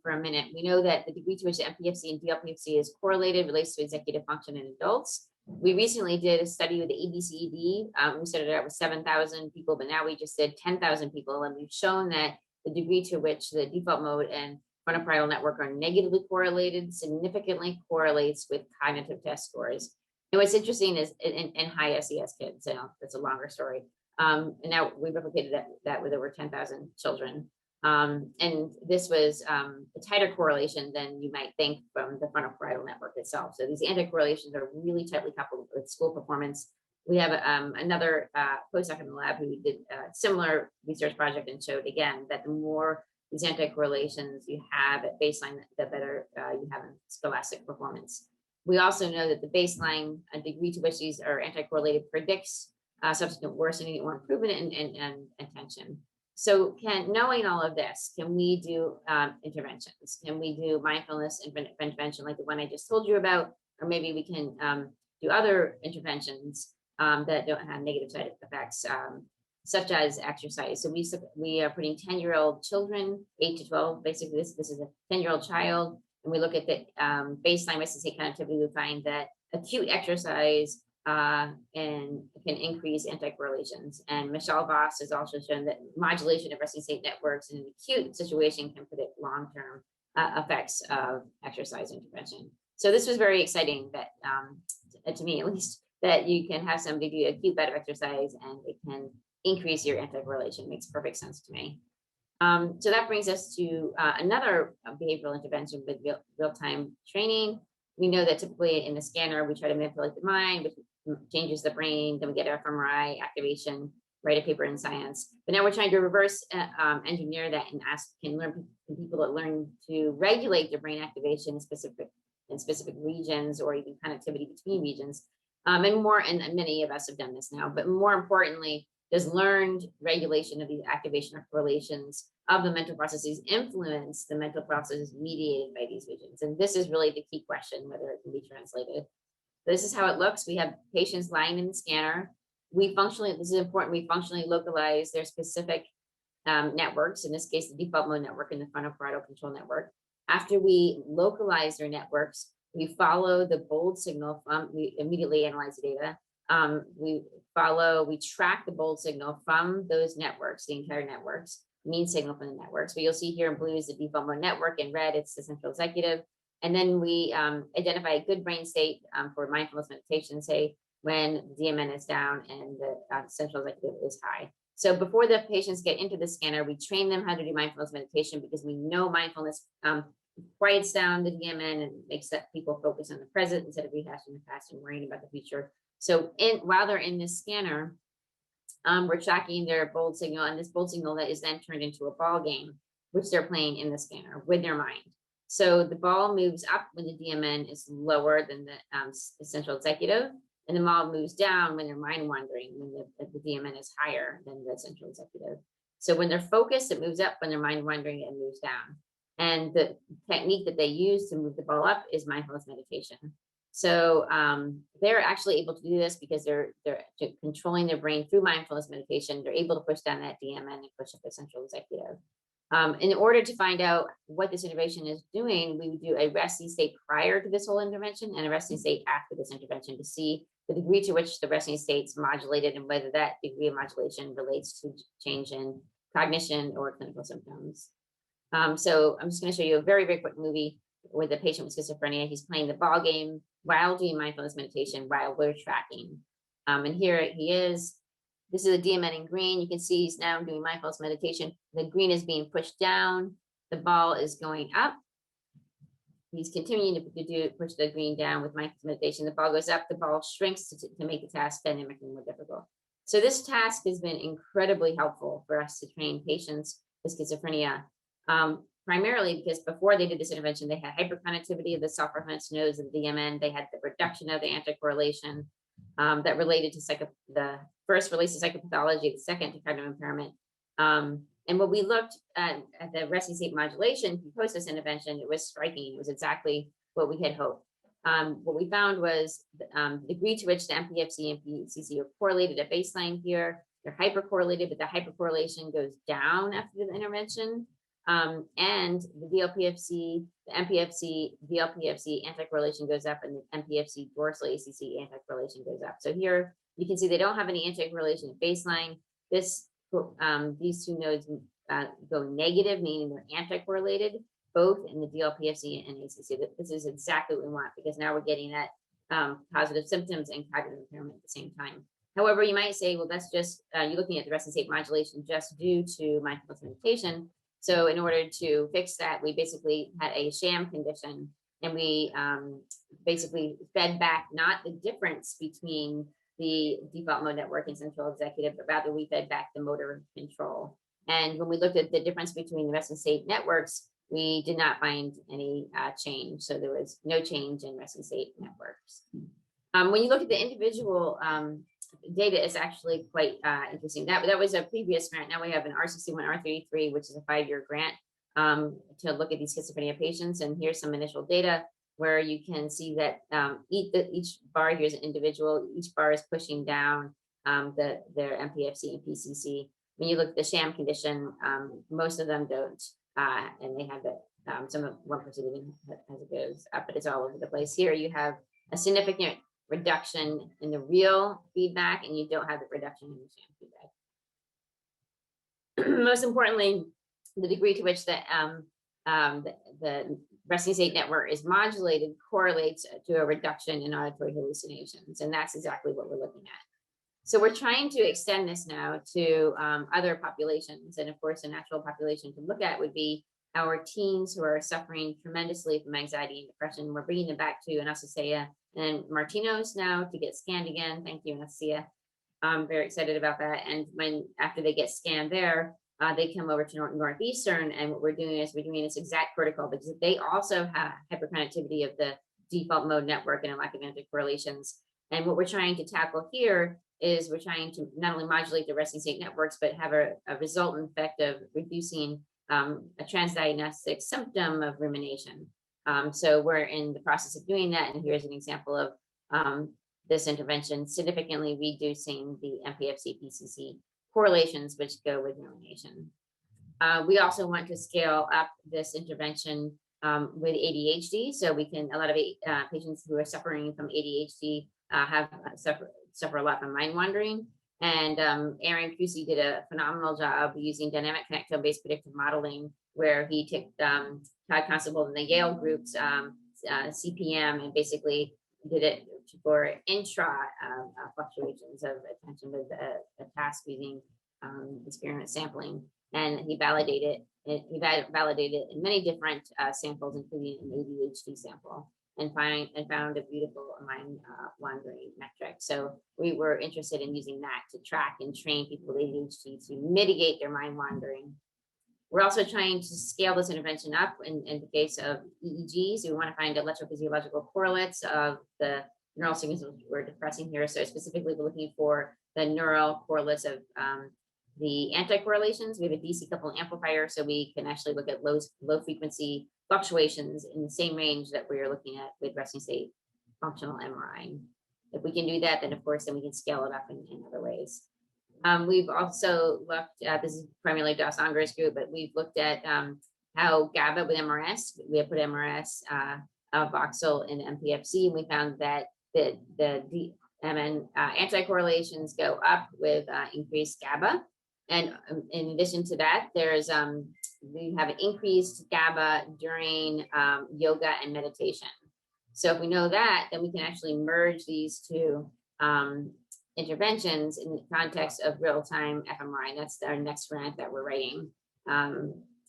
for a minute, we know that the degree to which the MPFC and DLPFC is correlated relates to executive function in adults. We recently did a study with the ABCD. We started out with 7,000 people, but now we just did 10,000 people. And we've shown that the degree to which the default mode and frontal parietal network are negatively correlated significantly correlates with cognitive test scores. And what's interesting is in high SES kids, that's a longer story. And now we replicated that with over 10,000 children. And this was a tighter correlation than you might think from the frontal parietal network itself. So these anti-correlations are really tightly coupled with school performance. We have another postdoc in the lab who did a similar research project and showed again that the more these anti-correlations you have at baseline, the better you have in scholastic performance. We also know that the baseline degree to which these are anti-correlated predicts subsequent worsening or improvement in attention. So knowing all of this, can we do interventions? Can we do mindfulness intervention like the one I just told you about? Or maybe we can do other interventions that don't have negative side effects, such as exercise. So we are putting 10-year-old children, 8 to 12, basically this is a 10-year-old child, and we look at the baseline resting state connectivity, we find that acute exercise and can increase anti-correlations. And Michelle Voss has also shown that modulation of resting state networks in an acute situation can predict long-term effects of exercise intervention. So this was very exciting that, to me at least, that you can have somebody do acute better exercise and it can increase your anti-correlation. Makes perfect sense to me. So that brings us to another behavioral intervention with real-time training. We know that typically in the scanner, we try to manipulate the mind, which changes the brain, then we get fMRI activation, write a paper in Science. But now we're trying to reverse engineer that and can people that learn to regulate their brain activation in specific regions or even connectivity between regions. And many of us have done this now, but more importantly, does learned regulation of the activation or correlations of the mental processes influence the mental processes mediated by these regions? And this is really the key question, whether it can be translated. This is how it looks. We have patients lying in the scanner. This is important, we functionally localize their specific networks, in this case, the default mode network and the frontal parietal control network. After we localize their networks, we follow the bold signal we immediately analyze the data. We track the bold signal from those networks, the entire networks, mean signal from the networks. But you'll see here in blue is the default mode network, in red, it's the central executive. And then we identify a good brain state for mindfulness meditation, say when DMN is down and the central executive is high. So before the patients get into the scanner, we train them how to do mindfulness meditation because we know mindfulness quiets down the DMN and makes that people focus on the present instead of rehashing the past and worrying about the future. So while they're in this scanner, we're tracking their bold signal, and this bold signal that is then turned into a ball game, which they're playing in the scanner with their mind. So the ball moves up when the DMN is lower than the central executive, and the ball moves down when they're mind wandering, when the DMN is higher than the central executive. So when they're focused, it moves up. When they're mind wandering, it moves down. And the technique that they use to move the ball up is mindfulness meditation. So they're actually able to do this because they're controlling their brain through mindfulness meditation. They're able to push down that DMN and push up the central executive. In order to find out what this intervention is doing, we would do a resting state prior to this whole intervention and a resting state after this intervention to see the degree to which the resting state's modulated and whether that degree of modulation relates to change in cognition or clinical symptoms. So I'm just going to show you a very, very quick movie with a patient with schizophrenia. He's playing the ball game while doing mindfulness meditation while we're tracking. And here he is. This is a DMN in green. You can see he's now doing mindfulness meditation. The green is being pushed down. The ball is going up. He's continuing to push the green down with mindfulness meditation. The ball goes up. The ball shrinks to make the task dynamically more difficult. So this task has been incredibly helpful for us to train patients with schizophrenia, primarily because before they did this intervention, they had hyperconnectivity of the self-reference nodes of the DMN. They had the reduction of the anti-correlation that related to the first release of psychopathology, the second to cognitive impairment. And when we looked at the resting state modulation post this intervention, it was striking. It was exactly what we had hoped. What we found was the degree to which the MPFC and PCC are correlated at baseline here. They're hypercorrelated, but the hypercorrelation goes down after the intervention. And the VLPFC, the MPFC, VLPFC anti-correlation goes up, and the MPFC dorsal ACC anti-correlation goes up. So here you can see they don't have any anti-correlation at baseline. These two nodes go negative, meaning they're anti-correlated, both in the DLPFC and ACC. This is exactly what we want because now we're getting that positive symptoms and cognitive impairment at the same time. However, you might say, well, that's just, you're looking at the resting state modulation just due to mindfulness meditation. So in order to fix that, we basically had a sham condition, and we basically fed back not the difference between the default mode network and central executive, but rather we fed back the motor control. And when we looked at the difference between the resting state networks, we did not find any change. So there was no change in resting state networks. When you look at the individual data, it's actually quite interesting. That was a previous grant. Now we have an R61, R33, which is a 5-year grant to look at these schizophrenia patients. And here's some initial data where you can see that each bar here is an individual. Each bar is pushing down their MPFC and PCC. When you look at the sham condition, most of them don't, and they have it. One person even has it goes up, but it's all over the place. Here you have a significant reduction in the real feedback, and you don't have the reduction in the sham feedback. Most importantly, the degree to which the resting state network is modulated correlates to a reduction in auditory hallucinations, and that's exactly what we're looking at. So we're trying to extend this now to other populations, and of course, a natural population to look at would be our teens who are suffering tremendously from anxiety and depression. We're bringing them back to Anastasia and Martinos now to get scanned again. Thank you, Anastasia. I'm very excited about that. And after they get scanned there, they come over to Northeastern, and what we're doing is we're doing this exact protocol because they also have hyperconnectivity of the default mode network and a lack of anticorrelations. And what we're trying to tackle here is we're trying to not only modulate the resting state networks, but have a resultant effect of reducing a transdiagnostic symptom of rumination. So we're in the process of doing that. And here's an example of this intervention significantly reducing the MPFC PCC correlations, which go with rumination. We also want to scale up this intervention with ADHD. So we can, a lot of patients who are suffering from ADHD suffer a lot from mind wandering. And Aaron Creasy did a phenomenal job using dynamic connectome-based predictive modeling, where he took Todd Constable and the Yale group's CPM and basically did it for intra fluctuations of attention with a task using experiment sampling. And he validated it. He validated it in many different samples, including an ADHD sample, and found a beautiful mind wandering metric. So we were interested in using that to track and train people with ADHD to mitigate their mind wandering. We're also trying to scale this intervention up in the case of EEGs. We want to find electrophysiological correlates of the neural signals we're depressing here. So specifically, we're looking for the neural correlates of the anticorrelations. We have a DC coupled amplifier, so we can actually look at low frequency fluctuations in the same range that we're looking at with resting state functional MRI. If we can do that, then of course, then we can scale it up in other ways. We've also looked at, this is primarily Das Anger's group, but we've looked at how GABA with MRS, we have put MRS voxel in MPFC, and we found that the DMN anticorrelations go up with increased GABA. And in addition to that, there's we have increased GABA during yoga and meditation. So if we know that, then we can actually merge these two interventions in the context of real-time fMRI. That's our next grant that we're writing.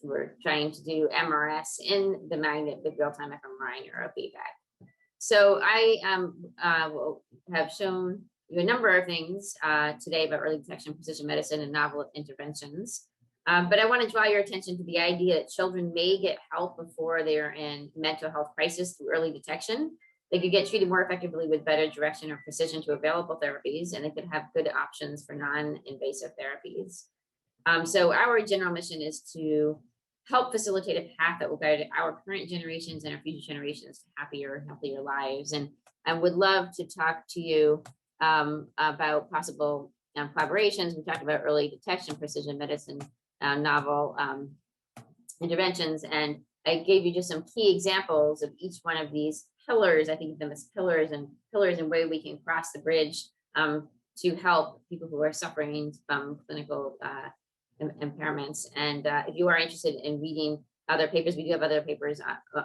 We're trying to do MRS in the magnet with real-time fMRI neurofeedback. So I will have shown you a number of things today about early detection, precision medicine, and novel interventions. But I want to draw your attention to the idea that children may get help before they're in mental health crisis through early detection. They could get treated more effectively with better direction or precision to available therapies, and they could have good options for non-invasive therapies. So our general mission is to help facilitate a path that will guide our current generations and our future generations to happier, healthier lives. And I would love to talk to you about possible collaborations. We talked about early detection, precision medicine, novel interventions, and I gave you just some key examples of each one of these pillars. I think of them as pillars and where we can cross the bridge to help people who are suffering from clinical impairments. And if you are interested in reading other papers, we do have other papers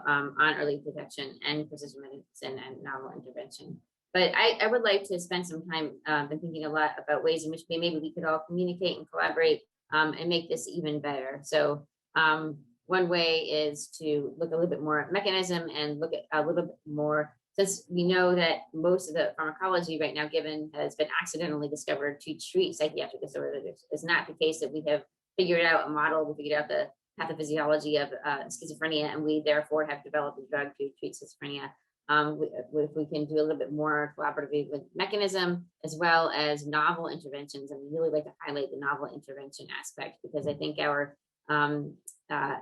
on early detection and precision medicine and novel intervention. But I would like to spend some time been thinking a lot about ways in which maybe we could all communicate and collaborate and make this even better. So one way is to look a little bit more at mechanism and look at a little bit more, since we know that most of the pharmacology right now given has been accidentally discovered to treat psychiatric disorders. It's not the case that we have figured out a model, we figured out the pathophysiology of schizophrenia, and we therefore have developed a drug to treat schizophrenia. If we can do a little bit more collaborative with mechanism as well as novel interventions, and we really like to highlight the novel intervention aspect, because I think I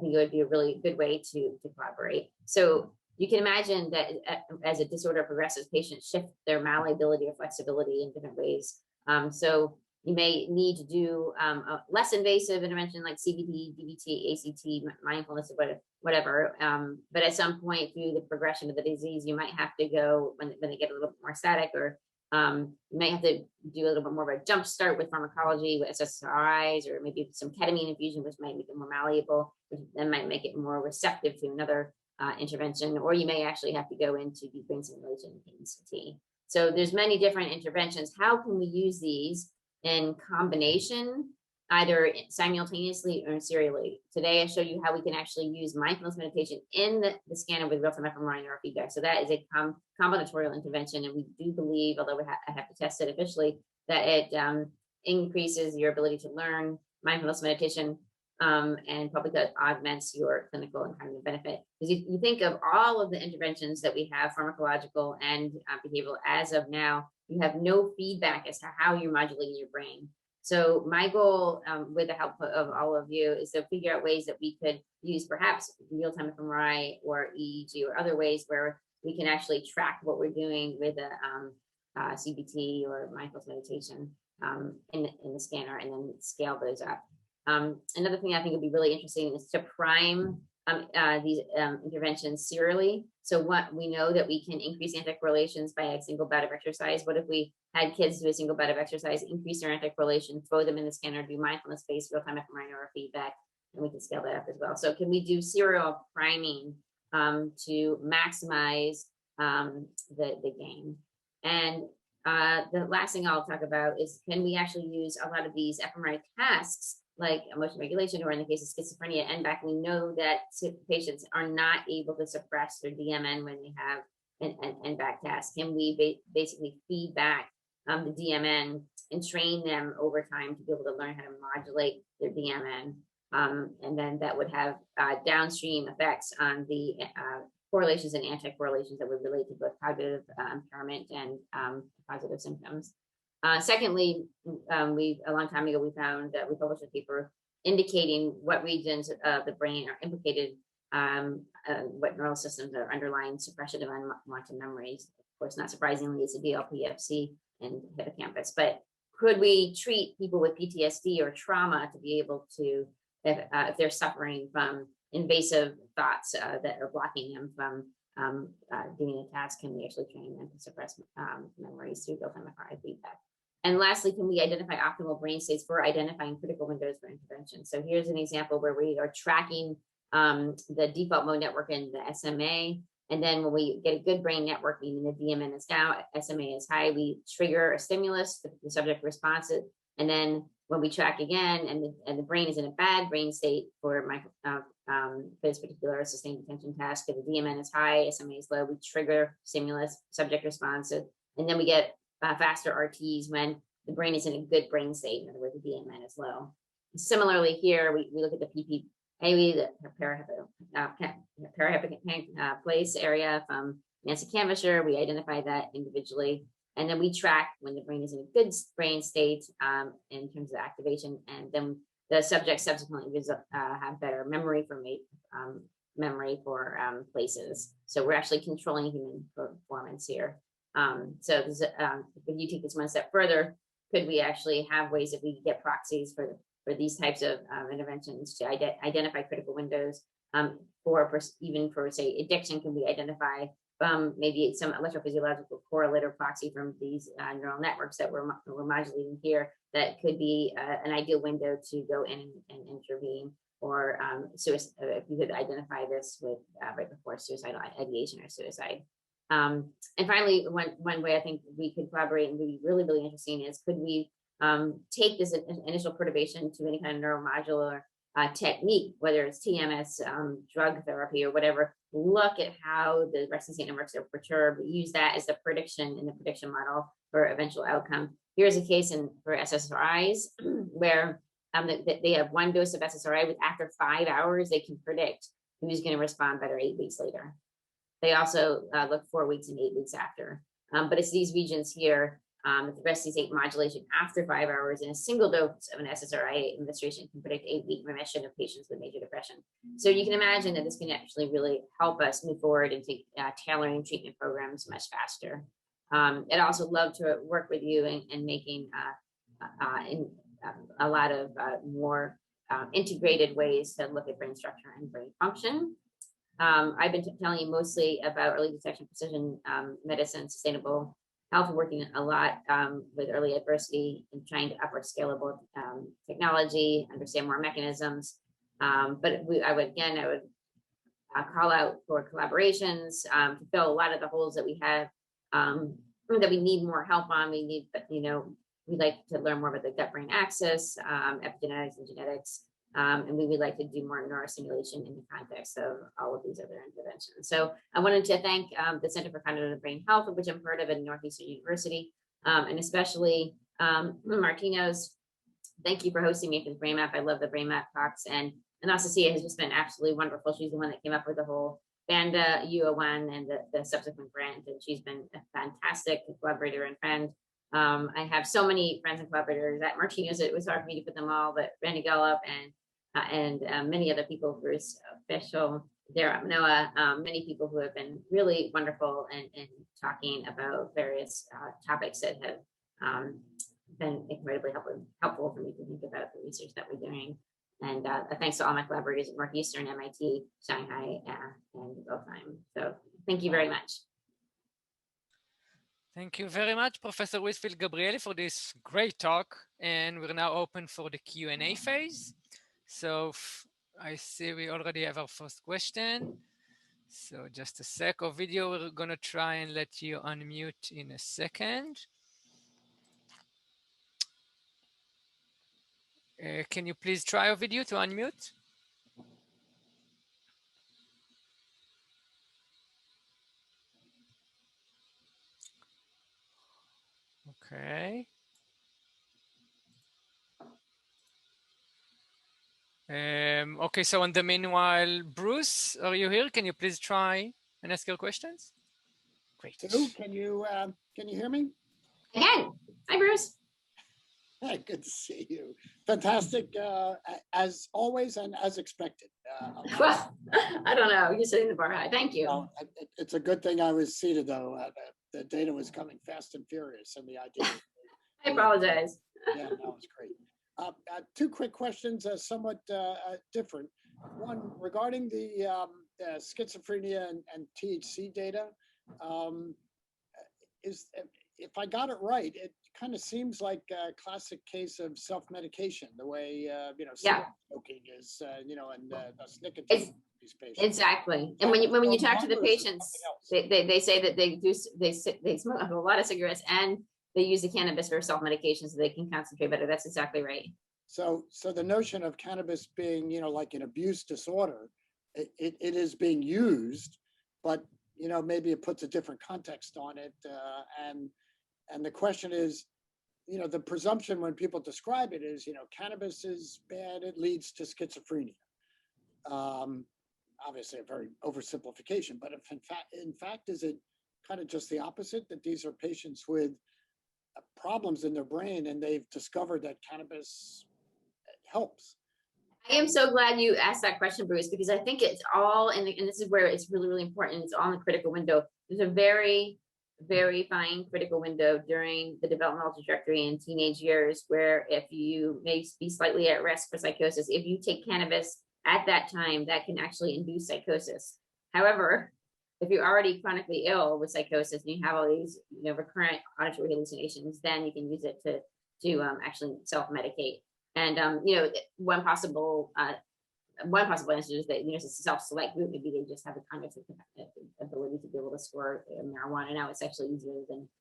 think it would be a really good way to collaborate. So you can imagine that as a disorder progresses, patients shift their malleability or flexibility in different ways. So you may need to do a less invasive intervention like CBT, DBT, ACT, mindfulness, whatever. But at some point through the progression of the disease, you might have to go when they get a little bit more static, or you might have to do a little bit more of a jump start with pharmacology, with SSRIs, or maybe some ketamine infusion, which might make it more malleable, which then might make it more receptive to another intervention, or you may actually have to go into deep brain stimulation in CT. So there's many different interventions. How can we use these in combination, either simultaneously or serially? Today, I showed you how we can actually use mindfulness meditation in the scanner with real-time fMRI neurofeedback. So that is a combinatorial intervention, and we do believe, although I have to test it officially, that it increases your ability to learn mindfulness meditation and probably that augments your clinical and cognitive benefit. Because you think of all of the interventions that we have, pharmacological and behavioral, as of now, you have no feedback as to how you're modulating your brain. So my goal, with the help of all of you, is to figure out ways that we could use perhaps real-time fMRI or EEG or other ways where we can actually track what we're doing with a CBT or mindfulness meditation in the scanner, and then scale those up. Another thing I think would be really interesting is to prime these interventions serially. So what we know that we can increase anticorrelations by a single bout of exercise. What if we had kids do a single bout of exercise, increase their anticorrelation, throw them in the scanner, do mindfulness-based real-time fMRI neurofeedback, and we can scale that up as well. So can we do serial priming to maximize the gain? And the last thing I'll talk about is, can we actually use a lot of these fMRI tasks like emotion regulation, or in the case of schizophrenia, NBAC, we know that patients are not able to suppress their DMN when they have an NBAC task. Can we basically feed back the DMN and train them over time to be able to learn how to modulate their DMN? And then that would have downstream effects on the correlations and anti-correlations that would relate to both cognitive impairment and positive symptoms. Secondly, a long time ago, we found that we published a paper indicating what regions of the brain are implicated, what neural systems are underlying suppression of unwanted memories. Of course, not surprisingly, it's a DLPFC and hippocampus. But could we treat people with PTSD or trauma to be able to, if they're suffering from invasive thoughts that are blocking them from doing a task, can we actually train them to suppress memories through real-time fMRI feedback? And lastly, can we identify optimal brain states for identifying critical windows for intervention? So here's an example where we are tracking the default mode network in the SMA. And then when we get a good brain network, meaning the DMN is down, SMA is high, we trigger a stimulus, the subject responds it. And then when we track again and the brain is in a bad brain state for this particular sustained attention task, if the DMN is high, SMA is low, we trigger stimulus, subject responds it. And then we get faster RTs when the brain is in a good brain state, in other words, the DMN is low. Similarly here, we look at the PPA, the parahippocampus place area from Nancy Canvisher. We identify that individually. And then we track when the brain is in a good brain state in terms of activation. And then the subject subsequently have better memory for places. So we're actually controlling human performance here. So this, if you take this one step further, could we actually have ways that we get proxies for these types of interventions to identify critical windows even for say addiction? Can we identify maybe some electrophysiological correlate or proxy from these neural networks that we're modulating here that could be an ideal window to go in and intervene? Or if you could identify this with right before suicidal ideation or suicide. And finally, one way I think we could collaborate and be really, really interesting is, could we take this initial perturbation to any kind of neuromodular technique, whether it's TMS, drug therapy, or whatever, look at how the resting networks are perturbed, use that as the prediction in the prediction model for eventual outcome. Here's a case for SSRIs where they have one dose of SSRI with, after 5 hours, they can predict who's going to respond better 8 weeks later. They also look 4 weeks and 8 weeks after. But it's these regions here, the resting modulation after 5 hours in a single dose of an SSRI administration can predict 8-week remission of patients with major depression. So you can imagine that this can actually really help us move forward and take tailoring treatment programs much faster. I'd also love to work with you in making a lot of more integrated ways to look at brain structure and brain function. I've been telling you mostly about early detection, precision medicine, sustainable health, working a lot with early adversity and trying to upward scalable technology, understand more mechanisms. But I would call out for collaborations to fill a lot of the holes that we have, that we need more help on. We need, we'd like to learn more about the gut-brain axis, epigenetics and genetics. And we would like to do more neurostimulation in the context of all of these other interventions. So I wanted to thank the Center for Cognitive Brain Health, of which I'm part of at Northeastern University, and especially Martinos. Thank you for hosting me for the Brain Map. I love the Brain Map talks, and Anastasia has just been absolutely wonderful. She's the one that came up with the whole Banda UO1 and the subsequent grant, and she's been a fantastic collaborator and friend. I have so many friends and collaborators at Martinos. It was hard for me to put them all, but Randy Gallup and many other people, Bruce Fischel, Dara Manoa, many people who have been really wonderful in talking about various topics that have been incredibly helpful for me to think about the research that we're doing. And thanks to all my collaborators at Northeastern, MIT, Shanghai, and Wilhelm. So thank you very much. Thank you very much, Professor Whisfield Gabrieli, for this great talk. And we're now open for the Q&A phase. So I see we already have our first question. So just a sec of video. We're going to try and let you unmute in a second. Can you please try a video to unmute? Okay. Okay, so in the meanwhile, Bruce, are you here? Can you please try and ask your questions? Great. Sue, can you hear me? Again, hi, Bruce. Hi, good to see you. Fantastic, as always and as expected. Well, I don't know. You're setting the bar high. Thank you. Well, it's a good thing I was seated, though. The data was coming fast and furious, and the idea. I apologize. Yeah, that was great. Two quick questions, somewhat different. One, regarding the schizophrenia and THC data, if I got it right, it kind of seems like a classic case of self-medication, the way smoking is, and that's nicotine. These patients. Exactly. And when you talk to the patients, they say that they smoke a lot of cigarettes and they use the cannabis for self-medication so they can concentrate better. That's exactly right. So the notion of cannabis being, like an abuse disorder, it is being used, but maybe it puts a different context on it. And the question is, the presumption when people describe it is, cannabis is bad, it leads to schizophrenia. Obviously a very oversimplification, but if in fact, is it kind of just the opposite, that these are patients with problems in their brain and they've discovered that cannabis helps? I am so glad you asked that question, Bruce, because I think it's all, and this is where it's really, really important. It's all in the critical window. There's a very, very fine critical window during the developmental trajectory in teenage years, where if you may be slightly at risk for psychosis, if you take cannabis at that time, that can actually induce psychosis. However, if you're already chronically ill with psychosis and you have all these recurrent auditory hallucinations, then you can use it to actually self-medicate. And one possible one possible answer is that, it's a self-select group. Maybe they just have the cognitive ability to be able to score marijuana. Now it's actually easier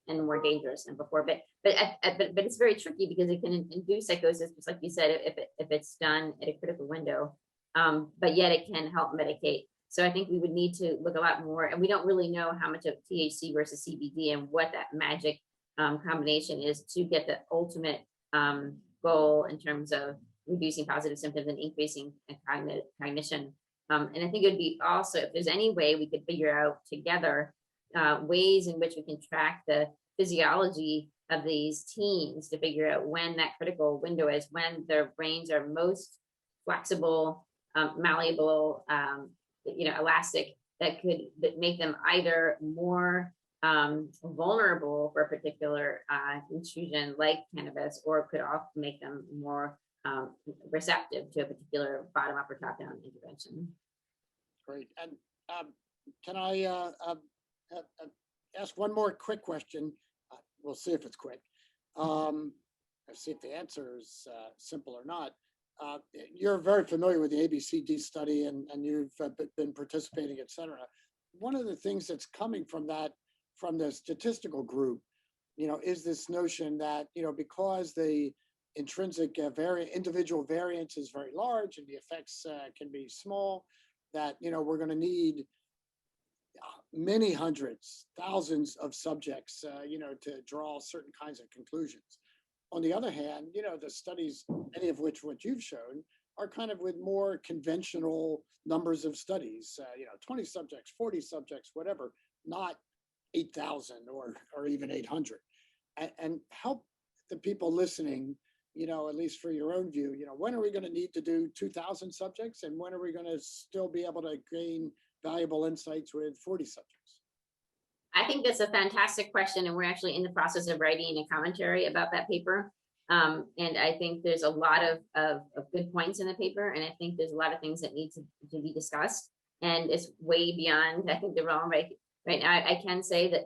and more dangerous than before. But it's very tricky because it can induce psychosis, just like you said, if it's done at a critical window. But yet it can help medicate. So I think we would need to look a lot more, and we don't really know how much of THC versus CBD and what that magic combination is to get the ultimate goal in terms of reducing positive symptoms and increasing cognition. And I think it would be also, if there's any way we could figure out together ways in which we can track the physiology of these teens to figure out when that critical window is, when their brains are most flexible, malleable, elastic, that make them either more vulnerable for a particular intrusion like cannabis, or could also make them more receptive to a particular bottom-up or top-down intervention. Great. And can I ask one more quick question? We'll see if it's quick. I'll see if the answer is simple or not. You're very familiar with the ABCD study, and you've been participating, et cetera. One of the things that's coming from the statistical group, is this notion that, because the intrinsic individual variance is very large and the effects can be small, that, we're going to need many hundreds, thousands of subjects, to draw certain kinds of conclusions. On the other hand, the studies, many of which what you've shown, are kind of with more conventional numbers of studies, 20 subjects, 40 subjects, whatever, not 8,000 or even 800. And help the people listening, at least for your own view, when are we going to need to do 2,000 subjects, and when are we going to still be able to gain valuable insights with 40 subjects? I think that's a fantastic question, and we're actually in the process of writing a commentary about that paper. And I think there's a lot of good points in the paper, and I think there's a lot of things that need to be discussed, and it's way beyond, I think, the realm right now. I can say that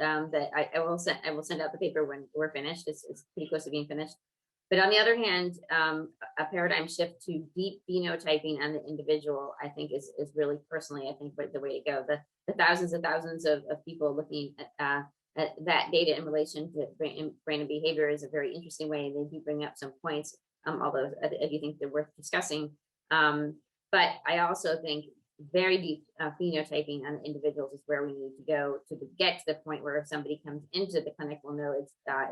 I will send out the paper when we're finished. It's pretty close to being finished. But on the other hand, a paradigm shift to deep phenotyping on the individual, I think is really, personally, I think, the way to go. The thousands and thousands of people looking at that data in relation to brain and behavior is a very interesting way. They do bring up some points, although I do think they're worth discussing. But I also think very deep phenotyping on individuals is where we need to go to get to the point where if somebody comes into the clinic, we'll know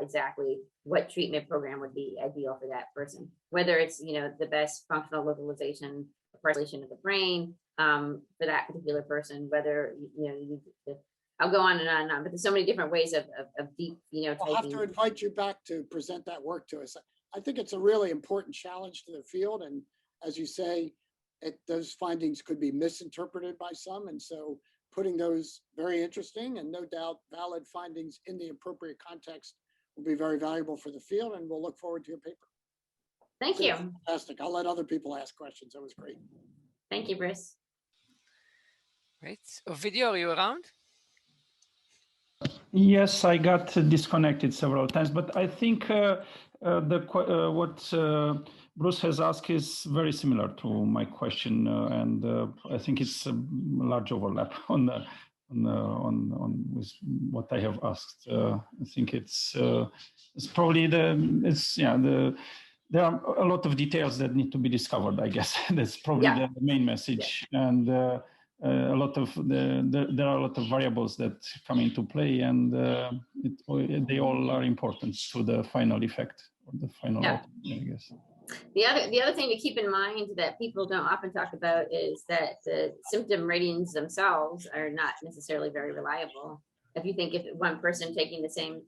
exactly what treatment program would be ideal for that person. Whether it's the best functional localization, parcellation of the brain for that particular person. Whether I'll go on and on and on. But there's so many different ways of deep phenotyping. I'll have to invite you back to present that work to us. I think it's a really important challenge to the field, and as you say, those findings could be misinterpreted by some, and so putting those very interesting and no doubt valid findings in the appropriate context will be very valuable for the field, and we'll look forward to your paper. Thank you. Fantastic. I'll let other people ask questions. That was great. Thank you, Bruce. Great. Ovidio, are you around? Yes, I got disconnected several times, but I think what Bruce has asked is very similar to my question, and I think it's a large overlap on with what I have asked. I think it's probably there are a lot of details that need to be discovered. I guess that's probably the main message, and there are a lot of variables that come into play, and they all are important to the final effect or the final outcome, I guess. The other thing to keep in mind that people don't often talk about is that the symptom ratings themselves are not necessarily very reliable. If you think if one person taking the same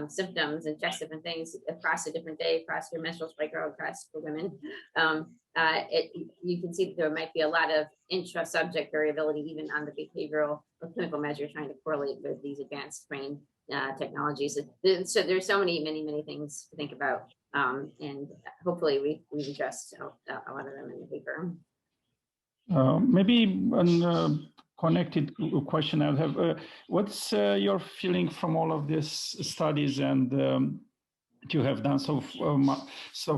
symptoms and checks different things across a different day, across your menstrual cycle, across for women, you can see that there might be a lot of intra-subject variability even on the behavioral or clinical measure trying to correlate with these advanced brain technologies. So there's so many things to think about, and hopefully we've addressed a lot of them in the paper. Maybe a connected question I have. What's your feeling from all of these studies and that you have done so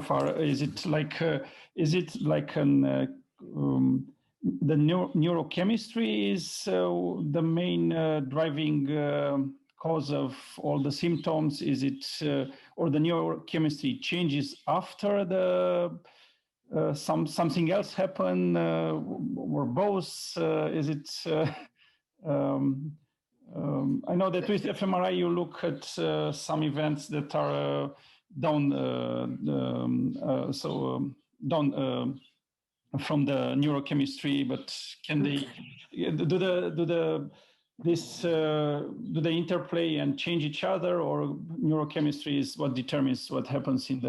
far? Is it like an the neurochemistry is the main driving cause of all the symptoms? Is it, or the neurochemistry changes after the something else happen, or both? Is it? I know that with fMRI you look at some events that are down from the neurochemistry, but can they do they interplay and change each other, or neurochemistry is what determines what happens in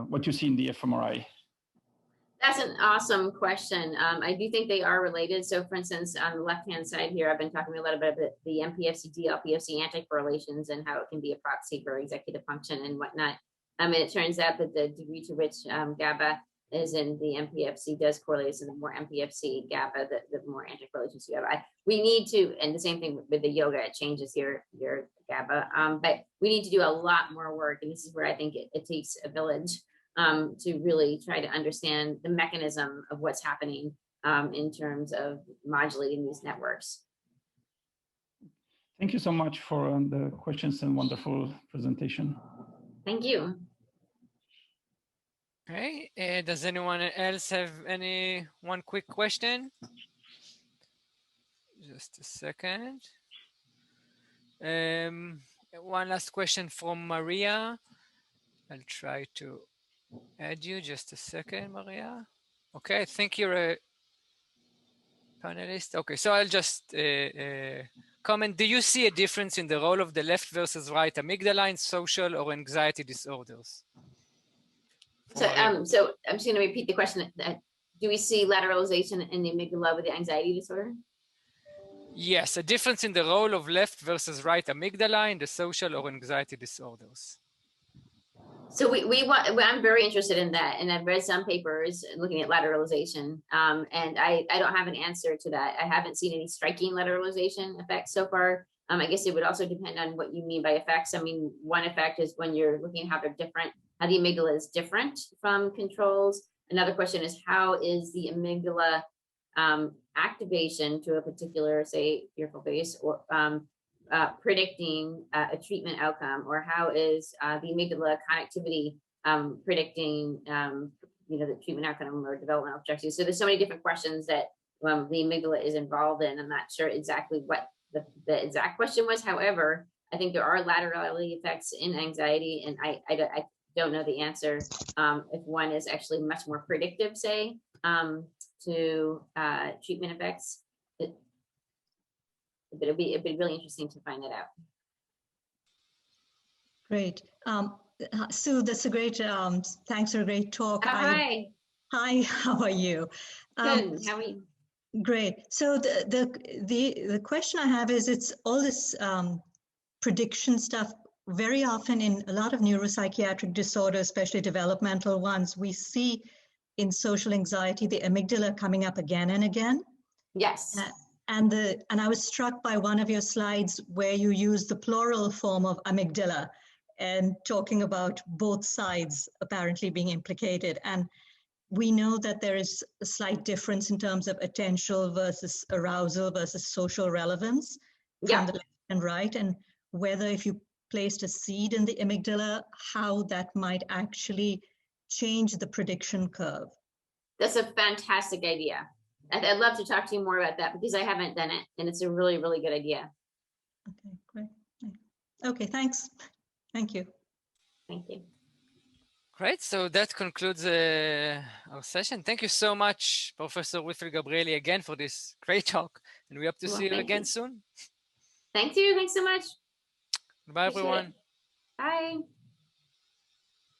what you see in the fMRI? That's an awesome question. I do think they are related. So for instance, on the left-hand side here, I've been talking a little bit about the MPFC, DLPFC anticorrelations and how it can be a proxy for executive function and whatnot. And it turns out that the degree to which GABA is in the MPFC does correlate. So the more MPFC GABA, the more anticorrelations you have. We need to, and the same thing with the yoga, it changes your GABA. But we need to do a lot more work. And this is where I think it takes a village to really try to understand the mechanism of what's happening in terms of modulating these networks. Thank you so much for the questions and wonderful presentation. Thank you. Okay, does anyone else have one quick question? Just a second. One last question from Maria. I'll try to add you. Just a second, Maria. Okay, I think you're a panelist. Okay, so I'll just comment. Do you see a difference in the role of the left versus right amygdala in social or anxiety disorders? So I'm just going to repeat the question. Do we see lateralization in the amygdala with the anxiety disorder? Yes, a difference in the role of left versus right amygdala in the social or anxiety disorders. So I'm very interested in that, and I've read some papers looking at lateralization, and I don't have an answer to that. I haven't seen any striking lateralization effects so far. I guess it would also depend on what you mean by effects. I mean, one effect is when you're looking at how they're different, how the amygdala is different from controls. Another question is how is the amygdala activation to a particular, say, fearful face or predicting a treatment outcome, or how is the amygdala connectivity predicting the treatment outcome or developmental objectives. So there's so many different questions that the amygdala is involved in. I'm not sure exactly what the exact question was. However, I think there are laterality effects in anxiety, and I don't know the answer if one is actually much more predictive, say, to treatment effects. It'd be really interesting to find that out. Great. Sue, that's a great, thanks for a great talk. Hi. Hi, how are you? Good, how are you? Great. So the question I have is, it's all this prediction stuff. Very often in a lot of neuropsychiatric disorders, especially developmental ones, we see in social anxiety, the amygdala coming up again and again. Yes. And I was struck by one of your slides where you use the plural form of amygdala and talking about both sides apparently being implicated. And we know that there is a slight difference in terms of attentional versus arousal versus social relevance from the left and right, and whether if you placed a seed in the amygdala, how that might actually change the prediction curve. That's a fantastic idea. I'd love to talk to you more about that because I haven't done it, and it's a really, really good idea. Okay, great. Okay, thanks. Thank you. Thank you. Great, so that concludes our session. Thank you so much, Professor Wilfried Gabrieli, again for this great talk, and we hope to see you again soon. Thank you, thanks so much. Bye, everyone. Bye.